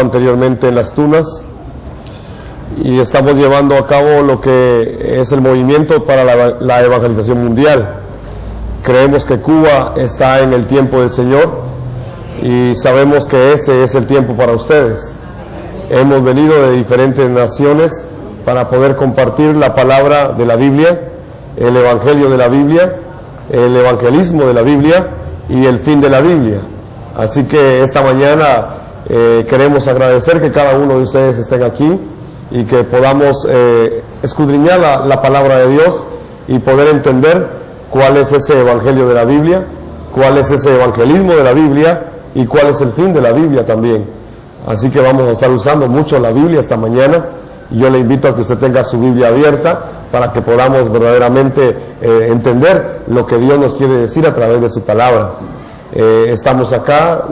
anteriormente en Las Tunas y estamos llevando a cabo lo que es el movimiento para la evangelización mundial. Creemos que Cuba está en el tiempo del Señor y sabemos que este es el tiempo para ustedes. Hemos venido de diferentes naciones para poder compartir la palabra de la Biblia, el evangelio de la Biblia, el evangelismo de la Biblia y el fin de la Biblia. Así que esta mañana queremos agradecer que cada uno de ustedes estén aquí y que podamos escudriñar la palabra de Dios y poder entender cuál es ese evangelio de la Biblia, cuál es ese evangelismo de la Biblia y cuál es el fin de la Biblia también. Así que vamos a estar usando mucho la Biblia esta mañana y yo le invito a que usted tenga su Biblia abierta para que podamos verdaderamente entender lo que Dios nos quiere decir a través de su palabra. Estamos acá,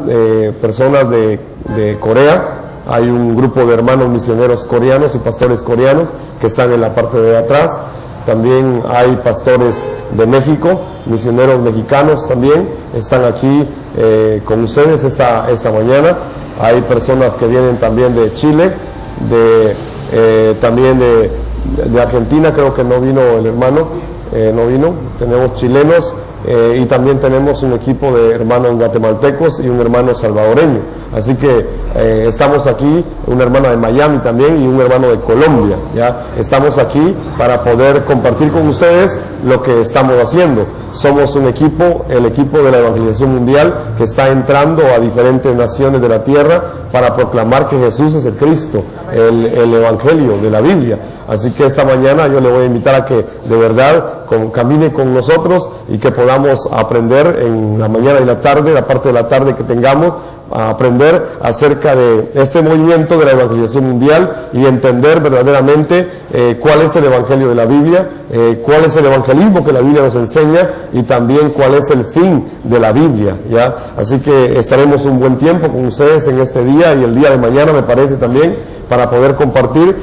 personas de Corea. Hay un grupo de hermanos misioneros coreanos y pastores coreanos que están en la parte de atrás. También hay pastores de México, misioneros mexicanos también están aquí con ustedes esta mañana. Hay personas que vienen también de Chile, también de Argentina, creo que no vino el hermano, no vino. Tenemos chilenos y también tenemos un equipo de hermanos guatemaltecos y un hermano salvadoreño. Así que estamos aquí, una hermana de Miami también y un hermano de Colombia. ¿Ya? Estamos aquí para poder compartir con ustedes lo que estamos haciendo. Somos un equipo, el equipo de la evangelización mundial, que está entrando a diferentes naciones de la tierra para proclamar que Jesús es el Cristo, el evangelio de la Biblia. Así que esta mañana yo le voy a invitar a que de verdad camine con nosotros y que podamos aprender en la mañana y la tarde, la parte de la tarde que tengamos, a aprender acerca de este movimiento de la evangelización mundial y entender verdaderamente cuál es el evangelio de la Biblia, cuál es el evangelismo que la Biblia nos enseña y también cuál es el fin de la Biblia, ¿ya? Así que estaremos un buen tiempo con ustedes en este día y el día de mañana, me parece también, para poder compartir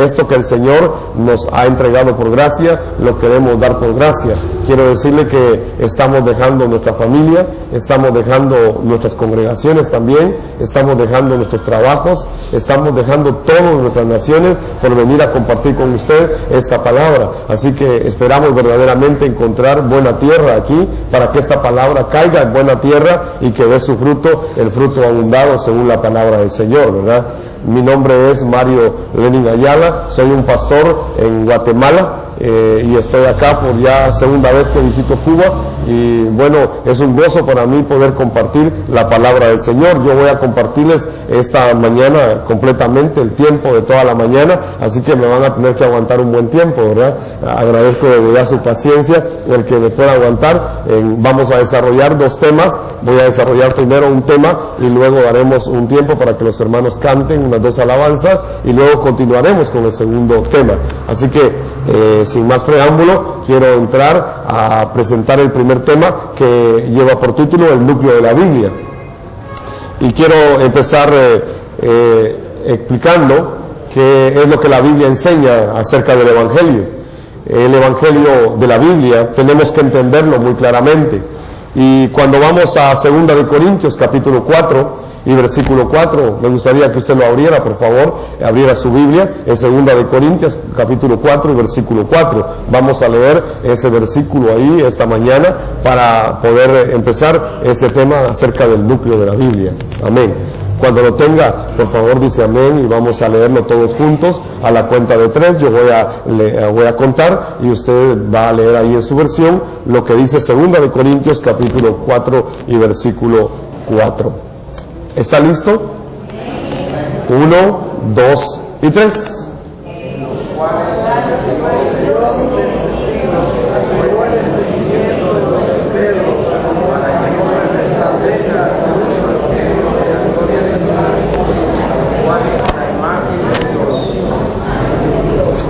esto que el Señor nos ha entregado por gracia, lo queremos dar por gracia. Quiero decirle que estamos dejando nuestra familia, estamos dejando nuestras congregaciones también, estamos dejando nuestros trabajos, estamos dejando todas nuestras naciones por venir a compartir con usted esta palabra. Así que esperamos verdaderamente encontrar buena tierra aquí para que esta palabra caiga en buena tierra y que dé su fruto, el fruto abundado según la palabra del Señor, ¿verdad? Mi nombre es Mario Lenin Ayala, soy un pastor en Guatemala y estoy acá por ya segunda vez que visito Cuba y bueno, es un gozo para mí poder compartir la palabra del Señor. Yo voy a compartirles esta mañana completamente el tiempo de toda la mañana, así que me van a tener que aguantar un buen tiempo, ¿verdad? Agradezco de verdad su paciencia, el que me pueda aguantar. Vamos a desarrollar dos temas. Voy a desarrollar primero un tema y luego daremos un tiempo para que los hermanos canten unas dos alabanzas y luego continuaremos con el segundo tema. Así que sin más preámbulo, quiero entrar a presentar el primer tema que lleva por título el núcleo de la Biblia. Y quiero empezar explicando qué es lo que la Biblia enseña acerca del Evangelio. El Evangelio de la Biblia tenemos que entenderlo muy claramente. Y cuando vamos a 2 de Corintios capítulo 4 y versículo 4, me gustaría que usted lo abriera, por favor, abriera su Biblia en 2 de Corintios capítulo 4 y versículo 4. Vamos a leer ese versículo ahí esta mañana para poder empezar este tema acerca del núcleo de la Biblia. Amén. Cuando lo tenga, por favor dice amén y vamos a leerlo todos juntos a la cuenta de 3. Yo voy a contar y usted va a leer ahí en su versión lo que dice 2 de Corintios capítulo 4 y versículo 4. ¿Está listo? 1, 2 y 3.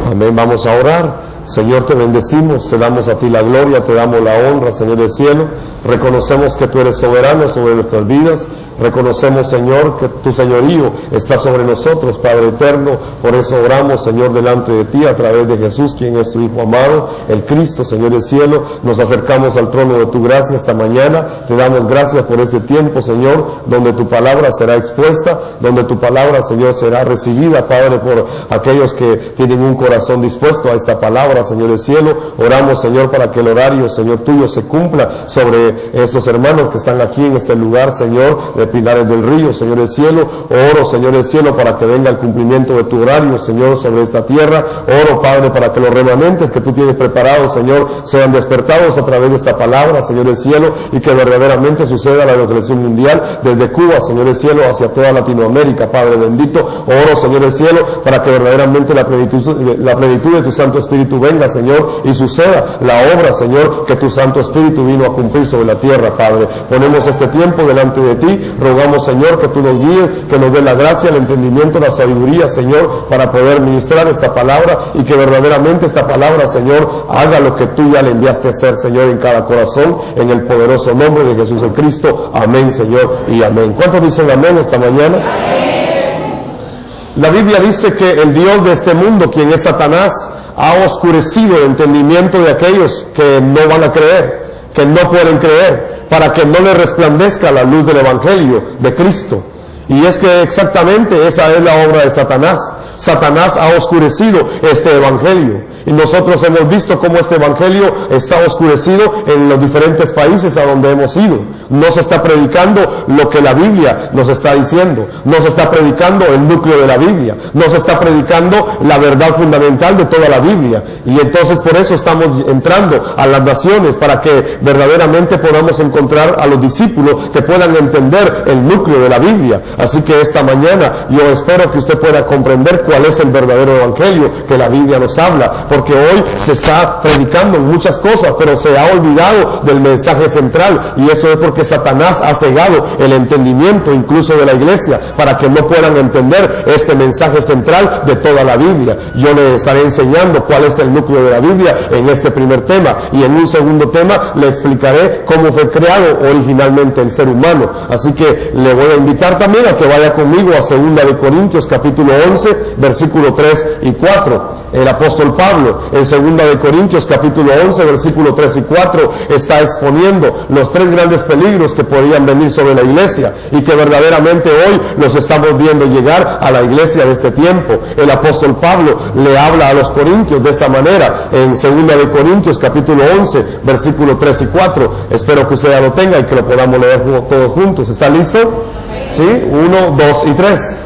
Amén, vamos a orar. Señor, te bendecimos, te damos a ti la gloria, te damos la honra, Señor del cielo. Reconocemos que tú eres soberano sobre nuestras vidas. Reconocemos, Señor, que tu señorío está sobre nosotros, Padre eterno. Por eso oramos, Señor, delante de ti a través de Jesús, quien es tu Hijo amado, el Cristo, Señor del cielo. Nos acercamos al trono de tu gracia esta mañana. Te damos gracias por este tiempo, Señor, donde tu palabra será expuesta, donde tu palabra, Señor, será recibida, Padre, por aquellos que tienen un corazón dispuesto a esta palabra, Señor del cielo. Oramos, Señor, para que el horario, Señor, tuyo se cumpla sobre estos hermanos que están aquí en este lugar, Señor, de Pilares del Río, Señor del cielo. Oro, Señor del cielo, para que venga el cumplimiento de tu horario, Señor, sobre esta tierra. Oro, Padre, para que los remanentes que tú tienes preparados, Señor, sean despertados a través de esta palabra, Señor del cielo, y que verdaderamente suceda la evangelización mundial desde Cuba, Señor del cielo, hacia toda Latinoamérica, Padre bendito. Oro, Señor del cielo, para que verdaderamente la plenitud de tu Santo Espíritu venga, Señor, y suceda la obra, Señor, que tu Santo Espíritu vino a cumplir sobre la tierra, Padre. Ponemos este tiempo delante de ti. Rogamos, Señor, que tú nos guíes, que nos dé la gracia, el entendimiento, la sabiduría, Señor, para poder ministrar esta palabra, y que verdaderamente esta palabra, Señor, haga lo que tú ya le enviaste a hacer, Señor, en cada corazón, en el poderoso nombre de Jesús el Cristo. Amén, Señor, y amén. ¿Cuántos dicen amén esta mañana? La Biblia dice que el Dios de este mundo, quien es Satanás, ha oscurecido el entendimiento de aquellos que no van a creer, que no pueden creer, para que no les resplandezca la luz del Evangelio de Cristo. Y es que exactamente esa es la obra de Satanás. Satanás ha oscurecido este Evangelio. Y nosotros hemos visto cómo este Evangelio está oscurecido en los diferentes países a donde hemos ido. No se está predicando lo que la Biblia nos está diciendo. No se está predicando el núcleo de la Biblia. No se está predicando la verdad fundamental de toda la Biblia. Y entonces por eso estamos entrando a las naciones, para que verdaderamente podamos encontrar a los discípulos que puedan entender el núcleo de la Biblia. Así que esta mañana yo espero que usted pueda comprender cuál es el verdadero Evangelio que la Biblia nos habla. Porque hoy se está predicando muchas cosas, pero se ha olvidado del mensaje central, y eso es porque Satanás ha cegado el entendimiento incluso de la iglesia, para que no puedan entender este mensaje central de toda la Biblia. Yo le estaré enseñando cuál es el núcleo de la Biblia en este primer tema, y en un segundo tema le explicaré cómo fue creado originalmente el ser humano. Así que le voy a invitar también a que vaya conmigo a 2 Corintios capítulo 11, versículo 3 y 4. El apóstol Pablo en 2 Corintios capítulo 11, versículo 3 y 4 está exponiendo los 3 grandes peligros que podrían venir sobre la iglesia, y que verdaderamente hoy los estamos viendo llegar a la iglesia de este tiempo. El apóstol Pablo le habla a los corintios de esa manera en 2 Corintios capítulo 11, versículo 3 y 4. Espero que usted ya lo tenga y que lo podamos leer todos juntos. ¿Está listo? ¿Sí? 1, 2 y 3.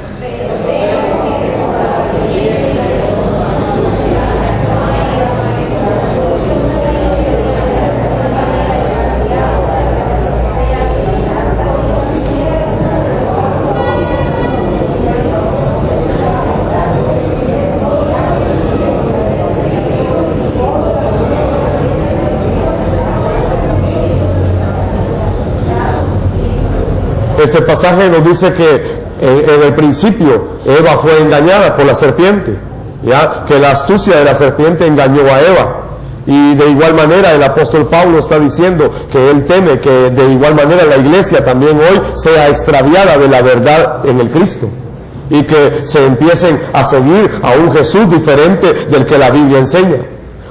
Este pasaje nos dice que en el principio Eva fue engañada por la serpiente, ¿ya? Que la astucia de la serpiente engañó a Eva. Y de igual manera el apóstol Pablo está diciendo que él teme que de igual manera la iglesia también hoy sea extraviada de la verdad en el Cristo, y que se empiecen a seguir a un Jesús diferente del que la Biblia enseña,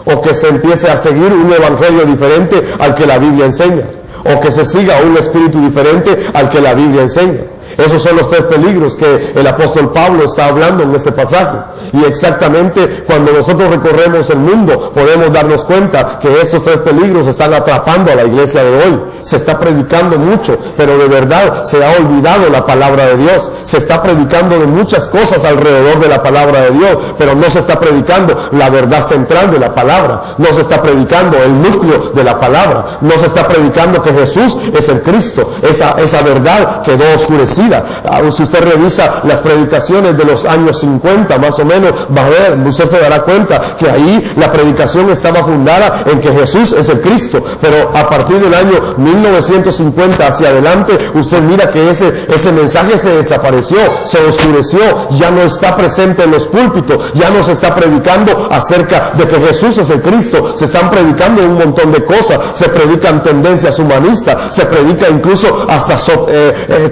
o que se empiece a seguir un evangelio diferente al que la Biblia enseña, o que se siga un espíritu diferente al que la Biblia enseña. Esos son los 3 peligros que el apóstol Pablo está hablando en este pasaje. Y exactamente cuando nosotros recorremos el mundo podemos darnos cuenta que estos 3 peligros están atrapando a la iglesia de hoy. Se está predicando mucho, pero de verdad se ha olvidado la palabra de Dios. Se está predicando de muchas cosas alrededor de la palabra de Dios, pero no se está predicando la verdad central de la palabra. No se está predicando el núcleo de la palabra. No se está predicando que Jesús es el Cristo. Esa verdad quedó oscurecida vida. Si usted revisa las predicaciones de los años 50 más o menos, va a ver, usted se dará cuenta que ahí la predicación estaba fundada en que Jesús es el Cristo, pero a partir del año 1950 hacia adelante, usted mira que ese mensaje se desapareció, se oscureció, ya no está presente en los púlpitos, ya no se está predicando acerca de que Jesús es el Cristo, se están predicando un montón de cosas, se predican tendencias humanistas, se predica incluso hasta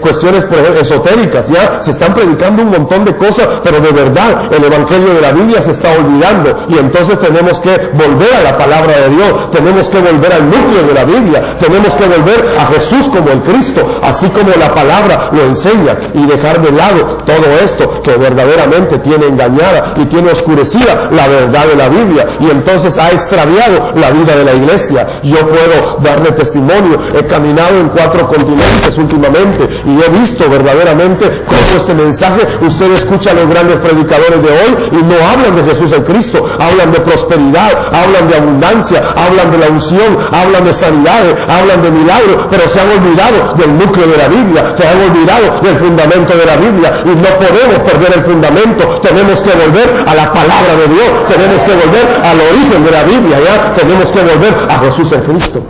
cuestiones esotéricas, ya se están predicando un montón de cosas, pero de verdad el evangelio de la Biblia se está olvidando, y entonces tenemos que volver a la palabra de Dios, tenemos que volver al núcleo de la Biblia, tenemos que volver a Jesús como el Cristo, así como la palabra lo enseña, y dejar de lado todo esto que verdaderamente tiene engañada y tiene oscurecida la verdad de la Biblia, y entonces ha extraviado la vida de la iglesia. Yo puedo darle testimonio, he caminado en 4 continentes últimamente y he visto verdaderamente cómo este mensaje, usted escucha a los grandes predicadores de hoy y no hablan de Jesús el Cristo, hablan de prosperidad, hablan de abundancia, hablan de la unción, hablan de sanidades, hablan de milagros, pero se han olvidado del núcleo de la Biblia, se han olvidado del fundamento de la Biblia, y no podemos perder el fundamento. Tenemos que volver a la palabra de Dios, tenemos que volver al origen de la Biblia, ya tenemos que volver a Jesús el Cristo.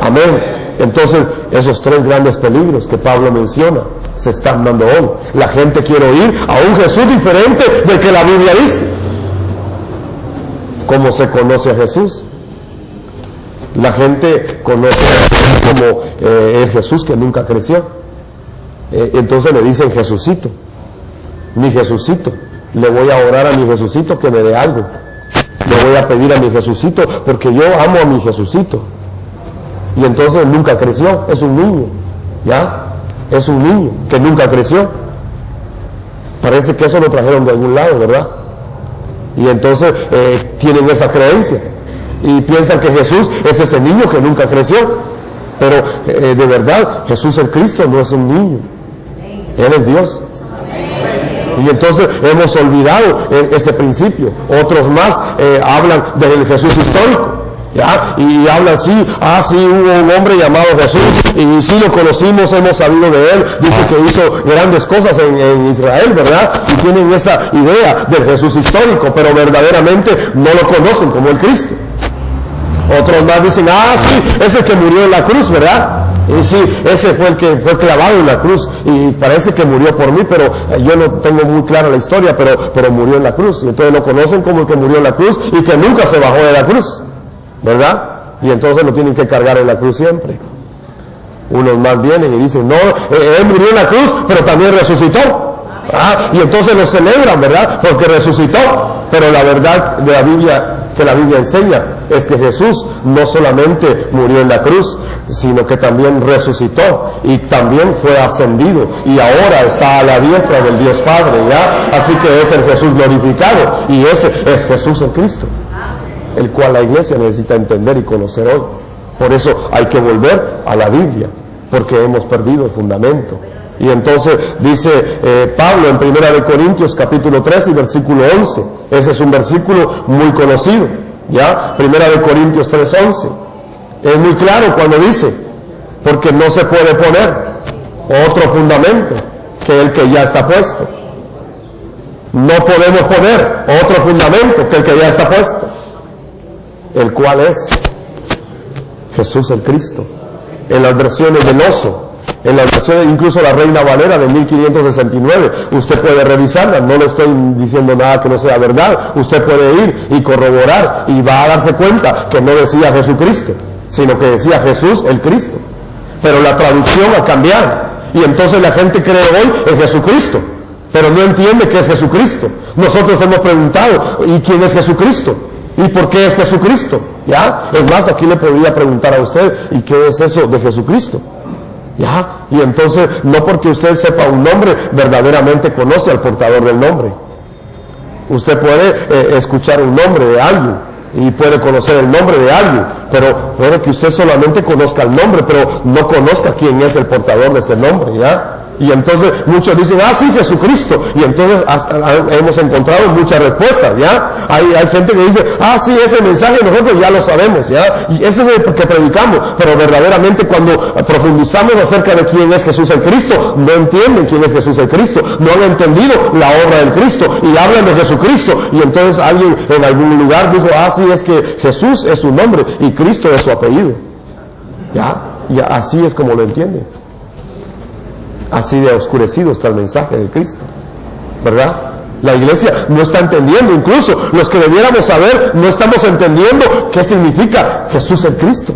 Amén. Entonces, esos 3 grandes peligros que Pablo menciona se están dando hoy. La gente quiere oír a un Jesús diferente del que la Biblia dice. ¿Cómo se conoce a Jesús? La gente conoce a Jesús como el Jesús que nunca creció. Entonces le dicen Jesucito, mi Jesucito. Le voy a orar a mi Jesucito que me dé algo. Le voy a pedir a mi Jesucito porque yo amo a mi Jesucito. Y entonces nunca creció, es un niño, ¿ya? Es un niño que nunca creció. Parece que eso lo trajeron de algún lado, ¿verdad? Y entonces tienen esa creencia y piensan que Jesús es ese niño que nunca creció. Pero de verdad, Jesús el Cristo no es un niño, Él es Dios. Y entonces hemos olvidado ese principio. Otros más hablan del Jesús histórico, ¿ya? Y hablan sí hubo un hombre llamado Jesús y sí lo conocimos, hemos sabido de él, dice que hizo grandes cosas en Israel, ¿verdad? Y tienen esa idea del Jesús histórico, pero verdaderamente no lo conocen como el Cristo. Otros más dicen, sí, es el que murió en la cruz, ¿verdad? Y sí, ese fue el que fue clavado en la cruz y parece que murió por mí, pero yo no tengo muy clara la historia, pero murió en la cruz. Y entonces lo conocen como el que murió en la cruz y que nunca se bajó de la cruz, ¿verdad? Y entonces lo tienen que cargar en la cruz siempre. Unos más vienen y dicen, no, él murió en la cruz, pero también resucitó. Y entonces lo celebran, ¿verdad? Porque resucitó. Pero la verdad de la Biblia, que la Biblia enseña, es que Jesús no solamente murió en la cruz, sino que también resucitó y también fue ascendido y ahora está a la diestra del Dios Padre, ¿ya? Así que es el Jesús glorificado y ese es Jesús el Cristo, el cual la iglesia necesita entender y conocer hoy. Por eso hay que volver a la Biblia, porque hemos perdido el fundamento. Y entonces dice Pablo en 1 Corintios capítulo 3 y versículo 11, ese es un versículo muy conocido, ¿ya? 1 Corintios 3:11, es muy claro cuando dice, porque no se puede poner otro fundamento que el que ya está puesto. No podemos poner otro fundamento que el que ya está puesto, el cual es Jesús el Cristo. En las versiones del oso, en las versiones, incluso la Reina Valera de 1569, usted puede revisarla, no le estoy diciendo nada que no sea verdad, usted puede ir y corroborar y va a darse cuenta que no decía Jesucristo, sino que decía Jesús el Cristo, pero la traducción ha cambiado y entonces la gente cree hoy en Jesucristo, pero no entiende qué es Jesucristo. Nosotros hemos preguntado, ¿y quién es Jesucristo? ¿Y por qué es Jesucristo? ¿Ya? Es más, aquí le podría preguntar a usted, ¿y qué es eso de Jesucristo? ¿Ya? Y entonces, no porque usted sepa un nombre, verdaderamente conoce al portador del nombre. Usted puede escuchar un nombre de alguien y puede conocer el nombre de alguien, pero puede que usted solamente conozca el nombre, pero no conozca quién es el portador de ese nombre, ¿ya? Y entonces muchos dicen, sí, Jesucristo. Y entonces hemos encontrado muchas respuestas, ¿ya? Hay gente que dice, sí, ese mensaje nosotros ya lo sabemos, ¿ya? Y ese es el que predicamos. Pero verdaderamente cuando profundizamos acerca de quién es Jesús el Cristo, no entienden quién es Jesús el Cristo. No han entendido la obra del Cristo. Y hablan de Jesucristo. Y entonces alguien en algún lugar dijo, sí, es que Jesús es su nombre y Cristo es su apellido. ¿Ya? Y así es como lo entienden. Así de oscurecido está el mensaje de Cristo, ¿verdad? La iglesia no está entendiendo, incluso los que debiéramos saber no estamos entendiendo qué significa Jesús el Cristo.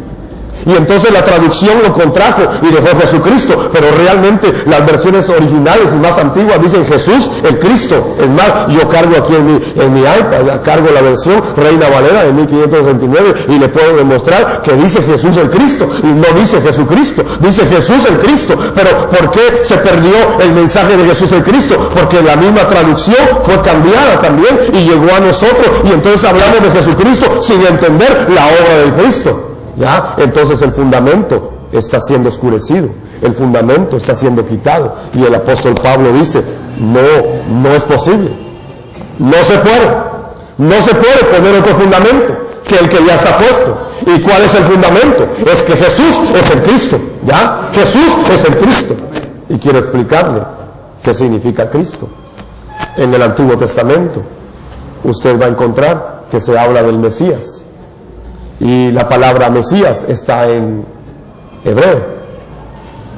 Y entonces la traducción lo contrajo y dejó Jesucristo, pero realmente las versiones originales y más antiguas dicen Jesús el Cristo. Es más, yo cargo aquí en mi iPad, cargo la versión Reina Valera de 1569 y le puedo demostrar que dice Jesús el Cristo y no dice Jesucristo, dice Jesús el Cristo. Pero ¿por qué se perdió el mensaje de Jesús el Cristo? Porque la misma traducción fue cambiada también y llegó a nosotros y entonces hablamos de Jesucristo sin entender la obra del Cristo. ¿Ya? Entonces el fundamento está siendo oscurecido, el fundamento está siendo quitado. Y el apóstol Pablo dice, no es posible, no se puede poner otro fundamento que el que ya está puesto. ¿Y cuál es el fundamento? Es que Jesús es el Cristo, ¿ya? Jesús es el Cristo. Y quiero explicarle qué significa Cristo. En el Antiguo Testamento usted va a encontrar que se habla del Mesías. Y la palabra Mesías está en hebreo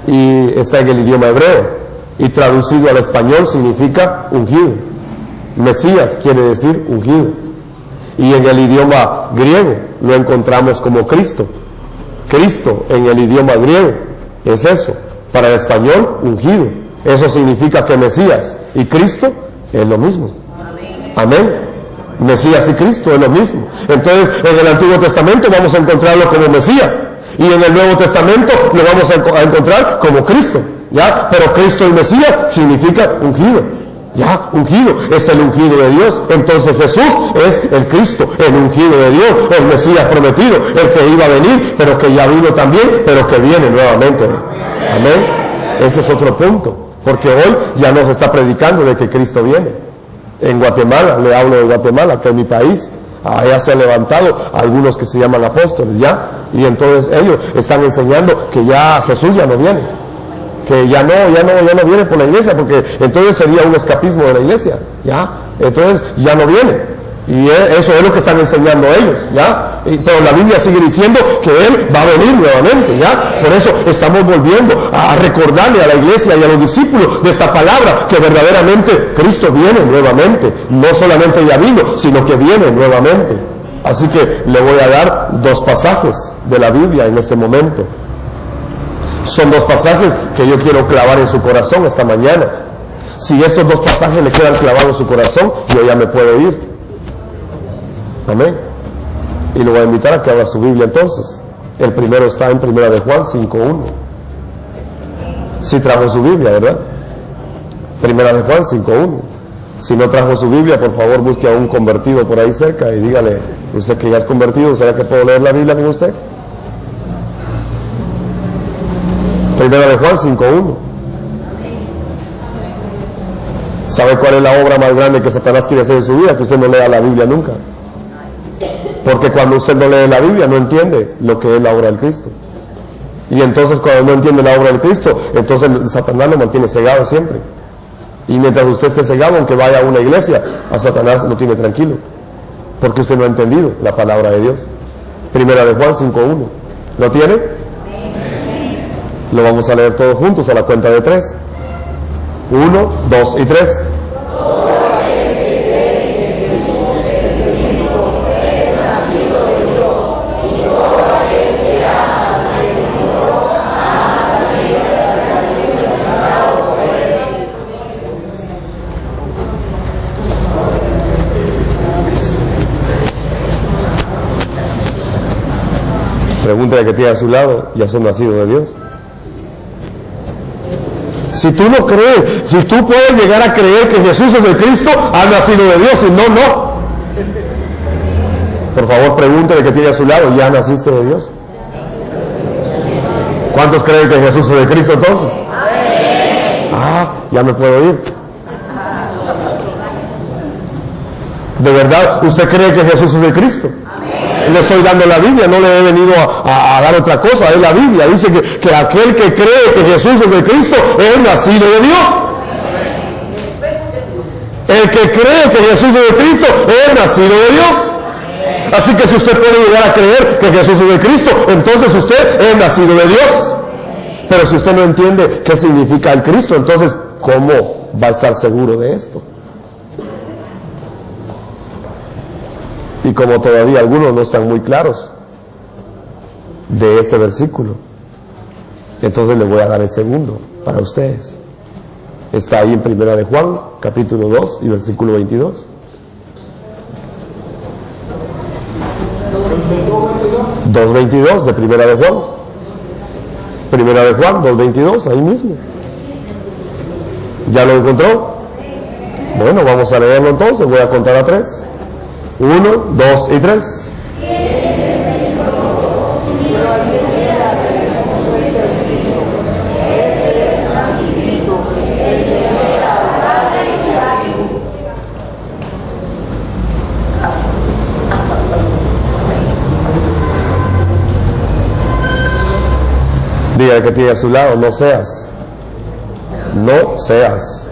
y está en el idioma hebreo y traducido al español significa ungido. Mesías quiere decir ungido. Y en el idioma griego lo encontramos como Cristo. Cristo en el idioma griego es eso. Para el español, ungido. Eso significa que Mesías y Cristo es lo mismo. Amén. Mesías y Cristo es lo mismo. Entonces en el Antiguo Testamento vamos a encontrarlo como Mesías y en el Nuevo Testamento lo vamos a encontrar como Cristo, ¿ya? Pero Cristo y Mesías significa ungido, ¿ya? Ungido, es el ungido de Dios. Entonces Jesús es el Cristo, el ungido de Dios, el Mesías prometido, el que iba a venir, pero que ya vino también, pero que viene nuevamente. Amén. Ese es otro punto, porque hoy ya nos está predicando de que Cristo viene. En Guatemala, le hablo de Guatemala, que es mi país, allá se han levantado algunos que se llaman apóstoles, ¿ya? Y entonces ellos están enseñando que ya Jesús ya no viene, que ya no viene por la iglesia, porque entonces sería un escapismo de la iglesia, ¿ya? Entonces ya no viene. Y eso es lo que están enseñando ellos, ¿ya? Pero la Biblia sigue diciendo que Él va a venir nuevamente, ¿ya? Por eso estamos volviendo a recordarle a la iglesia y a los discípulos de esta palabra que verdaderamente Cristo viene nuevamente. No solamente ya vino, sino que viene nuevamente. Así que le voy a dar 2 pasajes de la Biblia en este momento. Son 2 pasajes que yo quiero clavar en su corazón esta mañana. Si estos 2 pasajes le quedan clavados en su corazón, yo ya me puedo ir. Amén. Y lo voy a invitar a que abra su Biblia entonces. El primero está en 1 de Juan 5:1. Sí trajo su Biblia, ¿verdad? 1 de Juan 5:1. Si no trajo su Biblia, por favor busque a un convertido por ahí cerca y dígale, usted que ya es convertido, ¿será que puedo leer la Biblia con usted? 1 de Juan 5:1. ¿Sabe cuál es la obra más grande que Satanás quiere hacer en su vida? Que usted no lea la Biblia nunca. Porque cuando usted no lee la Biblia no entiende lo que es la obra del Cristo. Y entonces cuando no entiende la obra del Cristo, entonces Satanás lo mantiene cegado siempre. Y mientras usted esté cegado, aunque vaya a una iglesia, a Satanás lo tiene tranquilo. Porque usted no ha entendido la palabra de Dios. 1 de Juan 5:1. ¿Lo tiene? Lo vamos a leer todos juntos a la cuenta de 3. 1, 2 y 3. Pregúntale que tiene a su lado, ya son nacidos de Dios. Si tú no crees, si tú puedes llegar a creer que Jesús es el Cristo, has nacido de Dios, y no. Por favor, pregúntale que tiene a su lado, ¿ya naciste de Dios? ¿Cuántos creen que Jesús es el Cristo entonces? Ya me puedo ir. ¿De verdad usted cree que Jesús es el Cristo? Le estoy dando la Biblia, no le he venido a dar otra cosa, es la Biblia. Dice que aquel que cree que Jesús es el Cristo es nacido de Dios. El que cree que Jesús es el Cristo es nacido de Dios. Así que si usted puede llegar a creer que Jesús es el Cristo, entonces usted es nacido de Dios. Pero si usted no entiende qué significa el Cristo, entonces ¿cómo va a estar seguro de esto? Y como todavía algunos no están muy claros de este versículo, entonces les voy a dar el segundo para ustedes. Está ahí en 1 de Juan, capítulo 2 y versículo 22. 2:22 de 1 de Juan. 1 de Juan 2:22, ahí mismo. ¿Ya lo encontró? Bueno, vamos a leerlo entonces. Voy a contar a 3. 1, 2 y 3. Diga que tiene a su lado, no seas. No seas.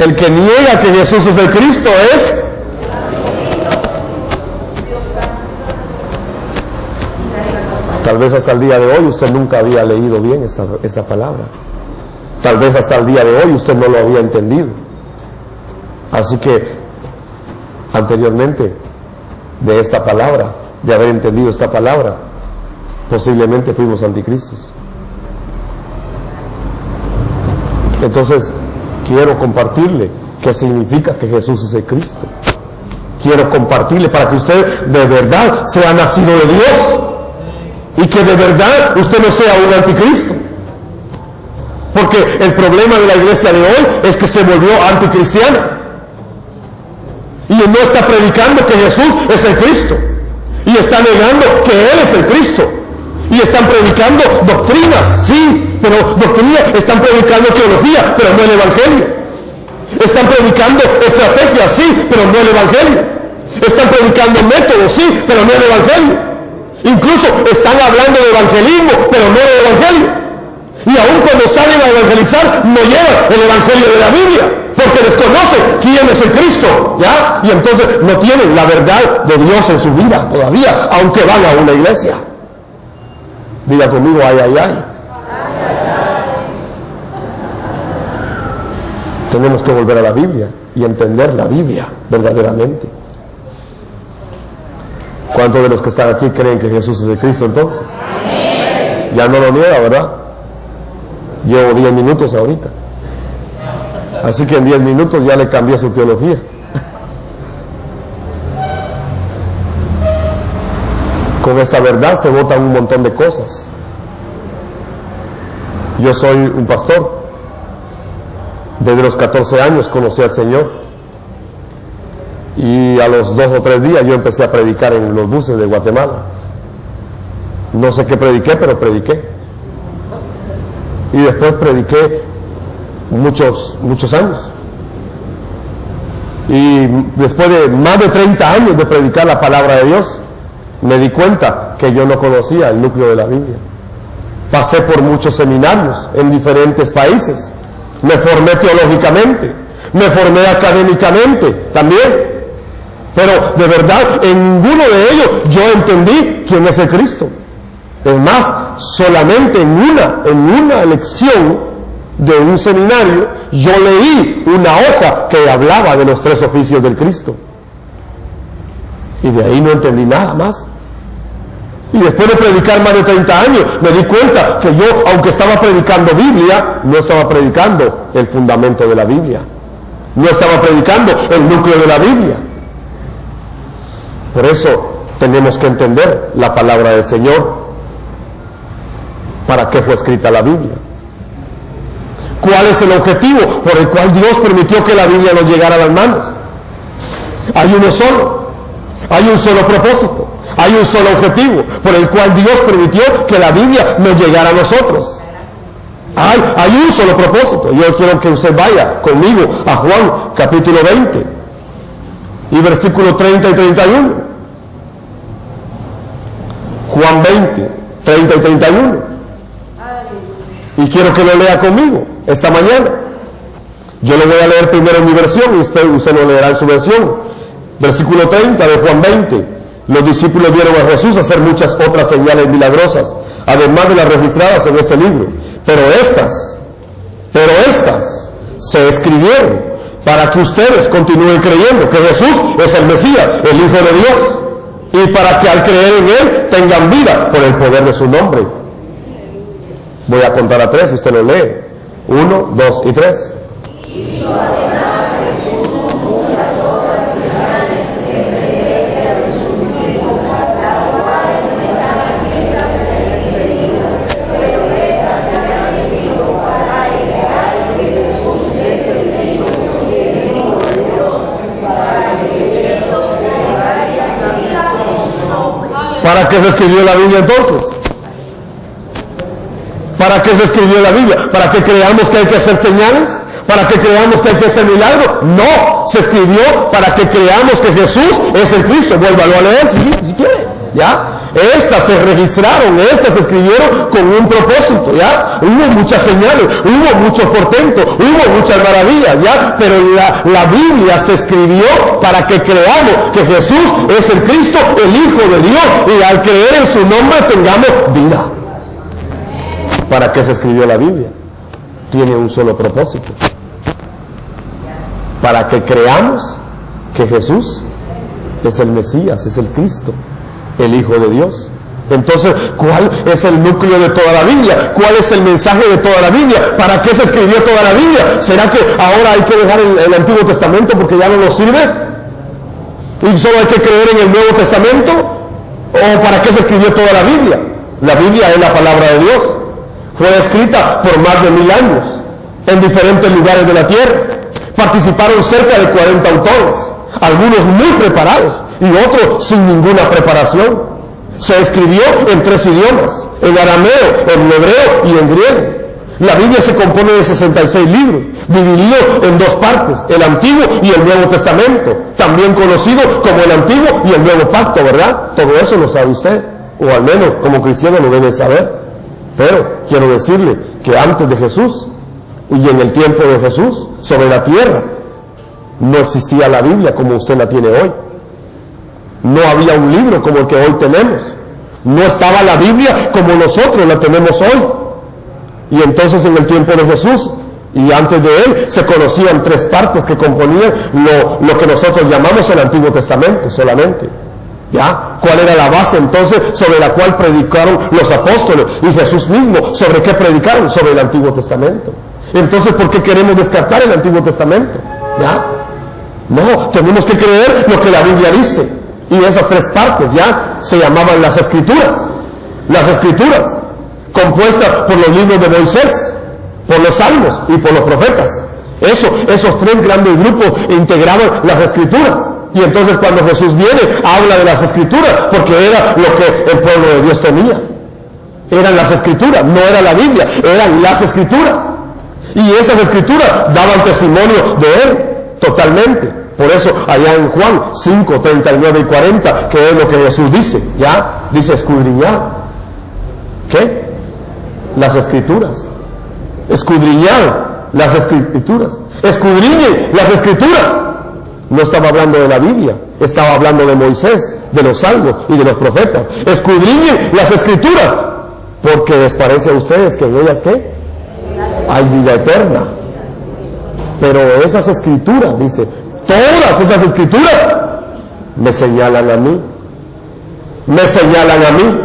El que niega que Jesús es el Cristo es tal vez hasta el día de hoy usted nunca había leído bien esta palabra. Tal vez hasta el día de hoy usted no lo había entendido. Así que anteriormente de esta palabra, de haber entendido esta palabra, posiblemente fuimos anticristos. Entonces quiero compartirle qué significa que Jesús es el Cristo. Quiero compartirle para que usted de verdad sea nacido de Dios y que de verdad usted no sea un anticristo. Porque el problema de la iglesia de hoy es que se volvió anticristiana y no está predicando que Jesús es el Cristo y está negando que Él es el Cristo. Y están predicando doctrinas, sí, pero doctrinas, están predicando teología, pero no el Evangelio. Están predicando estrategias, sí, pero no el Evangelio. Están predicando métodos, sí, pero no el Evangelio. Incluso están hablando de evangelismo, pero no el Evangelio. Y aun cuando salen a evangelizar, no llevan el Evangelio de la Biblia, porque desconocen quién es el Cristo, ¿ya? Y entonces no tienen la verdad de Dios en su vida todavía, aunque van a una iglesia. Diga conmigo, ay, ay, ay. Tenemos que volver a la Biblia y entender la Biblia verdaderamente. ¿Cuántos de los que están aquí creen que Jesús es el Cristo entonces? Ya no lo niega, ¿verdad? Llevo 10 minutos ahorita. Así que en 10 minutos ya le cambié su teología. Con esta verdad se botan un montón de cosas. Yo soy un pastor. Desde los 14 años conocí al Señor. Y a los 2 o 3 días yo empecé a predicar en los buses de Guatemala. No sé qué prediqué, pero prediqué. Y después prediqué muchos años. Y después de más de 30 años de predicar la palabra de Dios, me di cuenta que yo no conocía el núcleo de la Biblia. Pasé por muchos seminarios en diferentes países. Me formé teológicamente, me formé académicamente también. Pero de verdad, en ninguno de ellos yo entendí quién es el Cristo. Es más, solamente en una lección de un seminario, yo leí una hoja que hablaba de los 3 oficios del Cristo. Y de ahí no entendí nada más. Y después de predicar más de 30 años, me di cuenta que yo, aunque estaba predicando Biblia, no estaba predicando el fundamento de la Biblia. No estaba predicando el núcleo de la Biblia. Por eso tenemos que entender la palabra del Señor. ¿Para qué fue escrita la Biblia? ¿Cuál es el objetivo por el cual Dios permitió que la Biblia nos llegara a las manos? Hay uno solo. Hay un solo propósito. Hay un solo objetivo por el cual Dios permitió que la Biblia nos llegara a nosotros. Hay un solo propósito. Yo quiero que usted vaya conmigo a Juan capítulo 20 y versículo 30 y 31. Juan 20, 30 y 31. Y quiero que lo lea conmigo esta mañana. Yo lo voy a leer primero en mi versión y usted lo leerá en su versión. Versículo 30 de Juan 20. Los discípulos vieron a Jesús hacer muchas otras señales milagrosas, además de las registradas en este libro. Pero estas se escribieron para que ustedes continúen creyendo que Jesús es el Mesías, el Hijo de Dios, y para que al creer en Él tengan vida por el poder de su nombre. Voy a contar a 3 y usted lo lee. 1, 2 y 3. ¿Para qué se escribió la Biblia entonces? ¿Para qué se escribió la Biblia? ¿Para que creamos que hay que hacer señales? ¿Para que creamos que hay que hacer milagros? No, se escribió para que creamos que Jesús es el Cristo. Vuélvalo a leer si quiere, ¿ya? Estas se registraron, estas se escribieron con un propósito, ¿ya? Hubo muchas señales, hubo muchos portentos, hubo muchas maravillas, ¿ya? Pero la Biblia se escribió para que creamos que Jesús es el Cristo, el Hijo de Dios, y al creer en su nombre tengamos vida. ¿Para qué se escribió la Biblia? Tiene un solo propósito. Para que creamos que Jesús es el Mesías, es el Cristo, el Hijo de Dios. Entonces, ¿cuál es el núcleo de toda la Biblia? ¿Cuál es el mensaje de toda la Biblia? ¿Para qué se escribió toda la Biblia? ¿Será que ahora hay que dejar el Antiguo Testamento porque ya no nos sirve? ¿Y solo hay que creer en el Nuevo Testamento? ¿O para qué se escribió toda la Biblia? La Biblia es la palabra de Dios. Fue escrita por más de 1000 años en diferentes lugares de la tierra. Participaron cerca de 40 autores, algunos muy preparados y otros sin ninguna preparación. Se escribió en 3 idiomas, en arameo, en hebreo y en griego. La Biblia se compone de 66 libros, divididos en 2 partes, el Antiguo y el Nuevo Testamento, también conocido como el Antiguo y el Nuevo Pacto, ¿verdad? Todo eso lo sabe usted, o al menos como cristiano lo debe saber. Pero quiero decirle que antes de Jesús y en el tiempo de Jesús, sobre la tierra, no existía la Biblia como usted la tiene hoy. No había un libro como el que hoy tenemos. No estaba la Biblia como nosotros la tenemos hoy. Y entonces en el tiempo de Jesús y antes de él se conocían 3 partes que componían lo que nosotros llamamos el Antiguo Testamento solamente. ¿Ya? ¿Cuál era la base entonces sobre la cual predicaron los apóstoles y Jesús mismo? ¿Sobre qué predicaron? Sobre el Antiguo Testamento. Entonces, ¿por qué queremos descartar el Antiguo Testamento? ¿Ya? No, tenemos que creer lo que la Biblia dice. Y esas 3 partes ya se llamaban las Escrituras. Las Escrituras, compuestas por los libros de Moisés, por los Salmos y por los profetas. Esos 3 grandes grupos integraban las Escrituras. Y entonces cuando Jesús viene, habla de las Escrituras, porque era lo que el pueblo de Dios tenía. Eran las Escrituras, no era la Biblia, eran las Escrituras. Y esas Escrituras daban testimonio de Él totalmente. Por eso allá en Juan 5, 39 y 40, que es lo que Jesús dice, ¿ya? Dice escudriñar. ¿Qué? Las Escrituras. Escudriñar las Escrituras. Escudriñen las Escrituras. No estaba hablando de la Biblia, estaba hablando de Moisés, de los salmos y de los profetas. Escudriñen las Escrituras, porque les parece a ustedes que en ellas, ¿qué? Hay vida eterna. Pero esas Escrituras, dice, todas esas Escrituras me señalan a mí. Me señalan a mí.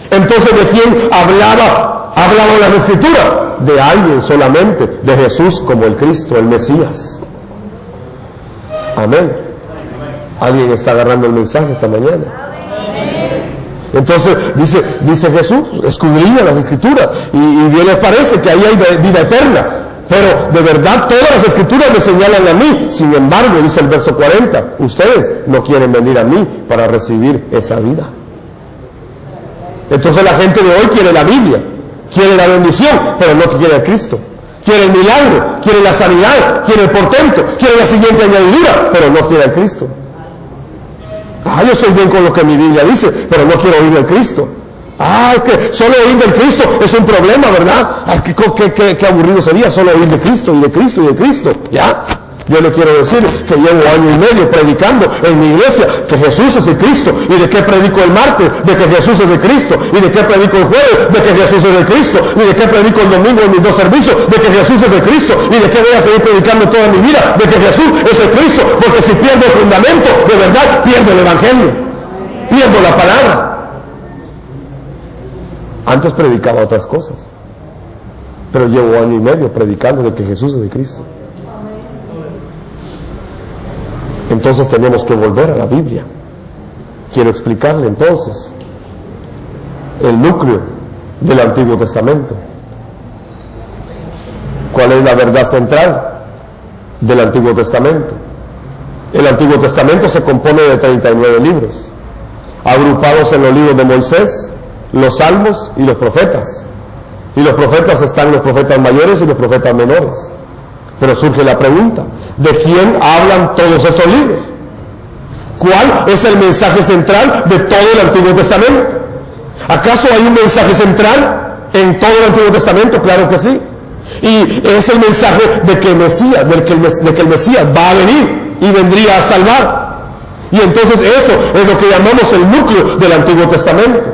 Entonces, ¿de quién hablaba las Escrituras? De alguien solamente, de Jesús como el Cristo, el Mesías. Amén. ¿Alguien está agarrando el mensaje esta mañana? Entonces dice Jesús, escudriña las Escrituras y bien les parece que ahí hay vida eterna, pero de verdad todas las Escrituras me señalan a mí. Sin embargo, dice el verso 40, ustedes no quieren venir a mí para recibir esa vida. Entonces la gente de hoy quiere la Biblia, quiere la bendición, pero no quiere a Cristo. Quiere el milagro, quiere la sanidad, quiere el portento, quiere la siguiente añadidura, pero no quiere a Cristo. Yo estoy bien con lo que mi Biblia dice, pero no quiero oír del Cristo. Es que solo oír del Cristo es un problema, ¿verdad? Qué aburrido sería solo oír de Cristo y de Cristo y de Cristo. ¿Ya? Yo le quiero decir que llevo año y medio predicando en mi iglesia que Jesús es el Cristo. ¿Y de qué predico el martes? De que Jesús es el Cristo. ¿Y de qué predico el jueves? De que Jesús es el Cristo. ¿Y de qué predico el domingo en mis 2 servicios? De que Jesús es el Cristo. ¿Y de qué voy a seguir predicando toda mi vida? De que Jesús es el Cristo. Porque si pierdo el fundamento, de verdad pierdo el Evangelio, pierdo la palabra. Antes predicaba otras cosas, pero llevo año y medio predicando de que Jesús es el Cristo. Entonces tenemos que volver a la Biblia. Quiero explicarle entonces el núcleo del Antiguo Testamento. ¿Cuál es la verdad central del Antiguo Testamento? El Antiguo Testamento se compone de 39 libros, agrupados en los libros de Moisés, los Salmos y los profetas. Y los profetas están los profetas mayores y los profetas menores. Pero surge la pregunta, ¿de quién hablan todos estos libros? ¿Cuál es el mensaje central de todo el Antiguo Testamento? ¿Acaso hay un mensaje central en todo el Antiguo Testamento? Claro que sí. Y es el mensaje de que el Mesías, de que el Mesías va a venir y vendría a salvar. Y entonces eso es lo que llamamos el núcleo del Antiguo Testamento.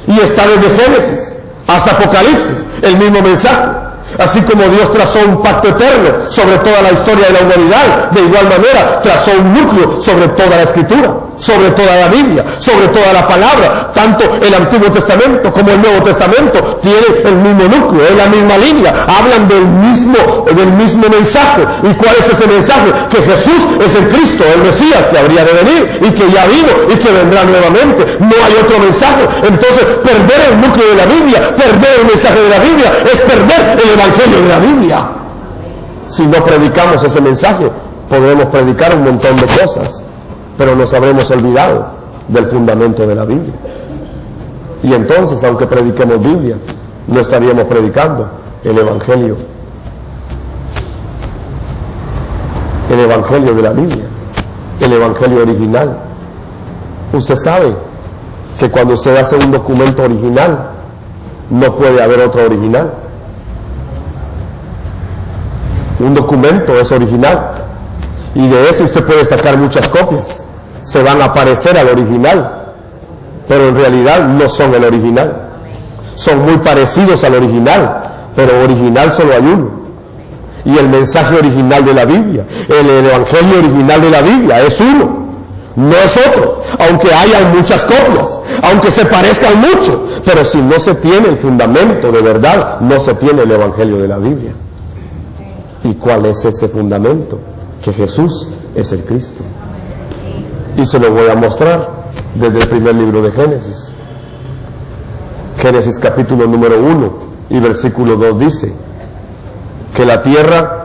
Y está desde Génesis hasta Apocalipsis, el mismo mensaje. Así como Dios trazó un pacto eterno sobre toda la historia de la humanidad, de igual manera trazó un núcleo sobre toda la Escritura, sobre toda la Biblia, sobre toda la palabra. Tanto el Antiguo Testamento como el Nuevo Testamento tienen el mismo núcleo, es la misma línea, hablan del mismo mensaje. ¿Y cuál es ese mensaje? Que Jesús es el Cristo, el Mesías que habría de venir y que ya vino y que vendrá nuevamente. No hay otro mensaje. Entonces, perder el núcleo de la Biblia, perder el mensaje de la Biblia, es perder el Evangelio de la Biblia. Si no predicamos ese mensaje, podremos predicar un montón de cosas, pero nos habremos olvidado del fundamento de la Biblia. Y entonces, aunque prediquemos Biblia, no estaríamos predicando el Evangelio de la Biblia, el Evangelio original. Usted sabe que cuando usted hace un documento original, no puede haber otro original. Un documento es original y de ese usted puede sacar muchas copias, se van a parecer al original, pero en realidad no son el original. Son muy parecidos al original, pero original solo hay uno. Y el mensaje original de la Biblia, el Evangelio original de la Biblia es uno, no es otro, aunque hayan muchas copias, aunque se parezcan mucho, pero si no se tiene el fundamento de verdad, no se tiene el Evangelio de la Biblia. ¿Y cuál es ese fundamento? Que Jesús es el Cristo. Y se lo voy a mostrar desde el primer libro de Génesis. Génesis capítulo número 1 y versículo 2 dice que la tierra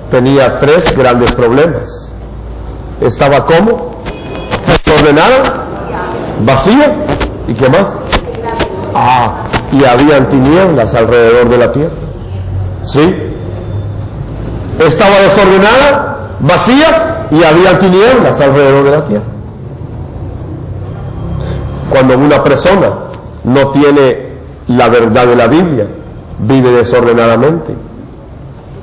tenía 3 grandes problemas. Estaba ¿cómo? Desordenada, vacía, ¿y qué más? Y habían tinieblas alrededor de la tierra. ¿Sí? Estaba desordenada, vacía, y había tinieblas alrededor de la tierra. Cuando una persona no tiene la verdad de la Biblia, vive desordenadamente,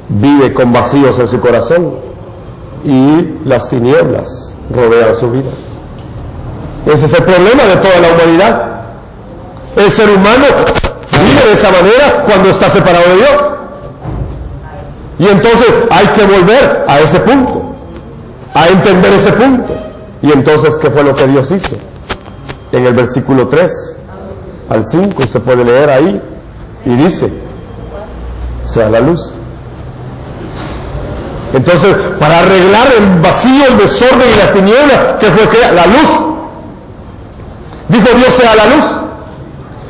vive con vacíos en su corazón y las tinieblas rodean su vida. Ese es el problema de toda la humanidad. El ser humano vive de esa manera cuando está separado de Dios. Y entonces hay que volver a ese punto, a entender ese punto. Y entonces, ¿qué fue lo que Dios hizo? En el versículo 3 al 5, usted puede leer ahí, y dice, sea la luz. Entonces, para arreglar el vacío, el desorden y las tinieblas, ¿qué fue que la luz? Dijo Dios, sea la luz.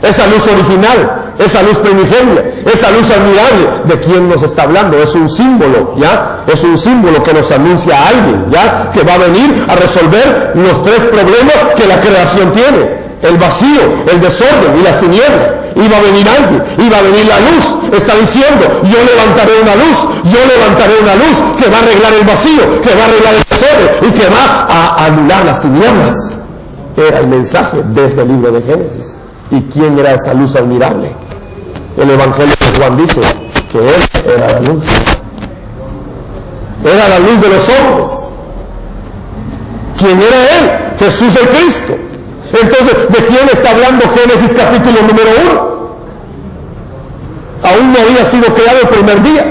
Esa luz original, esa luz primigenia, esa luz admirable, ¿de quién nos está hablando? Es un símbolo, ¿ya? Es un símbolo que nos anuncia a alguien, ¿ya? Que va a venir a resolver los 3 problemas que la creación tiene. el vacío, el desorden y las tinieblas. Iba a venir alguien, iba a venir la luz. Está diciendo, yo levantaré una luz que va a arreglar el vacío, que va a arreglar el desorden y que va a anular las tinieblas. Era el mensaje desde el libro de Génesis. ¿Y quién era esa luz admirable? El Evangelio de Juan dice que él era la luz. Era la luz de los hombres. ¿Quién era él? Jesús el Cristo. Entonces, ¿de quién está hablando Génesis capítulo número 1? Aún no había sido creado el primer día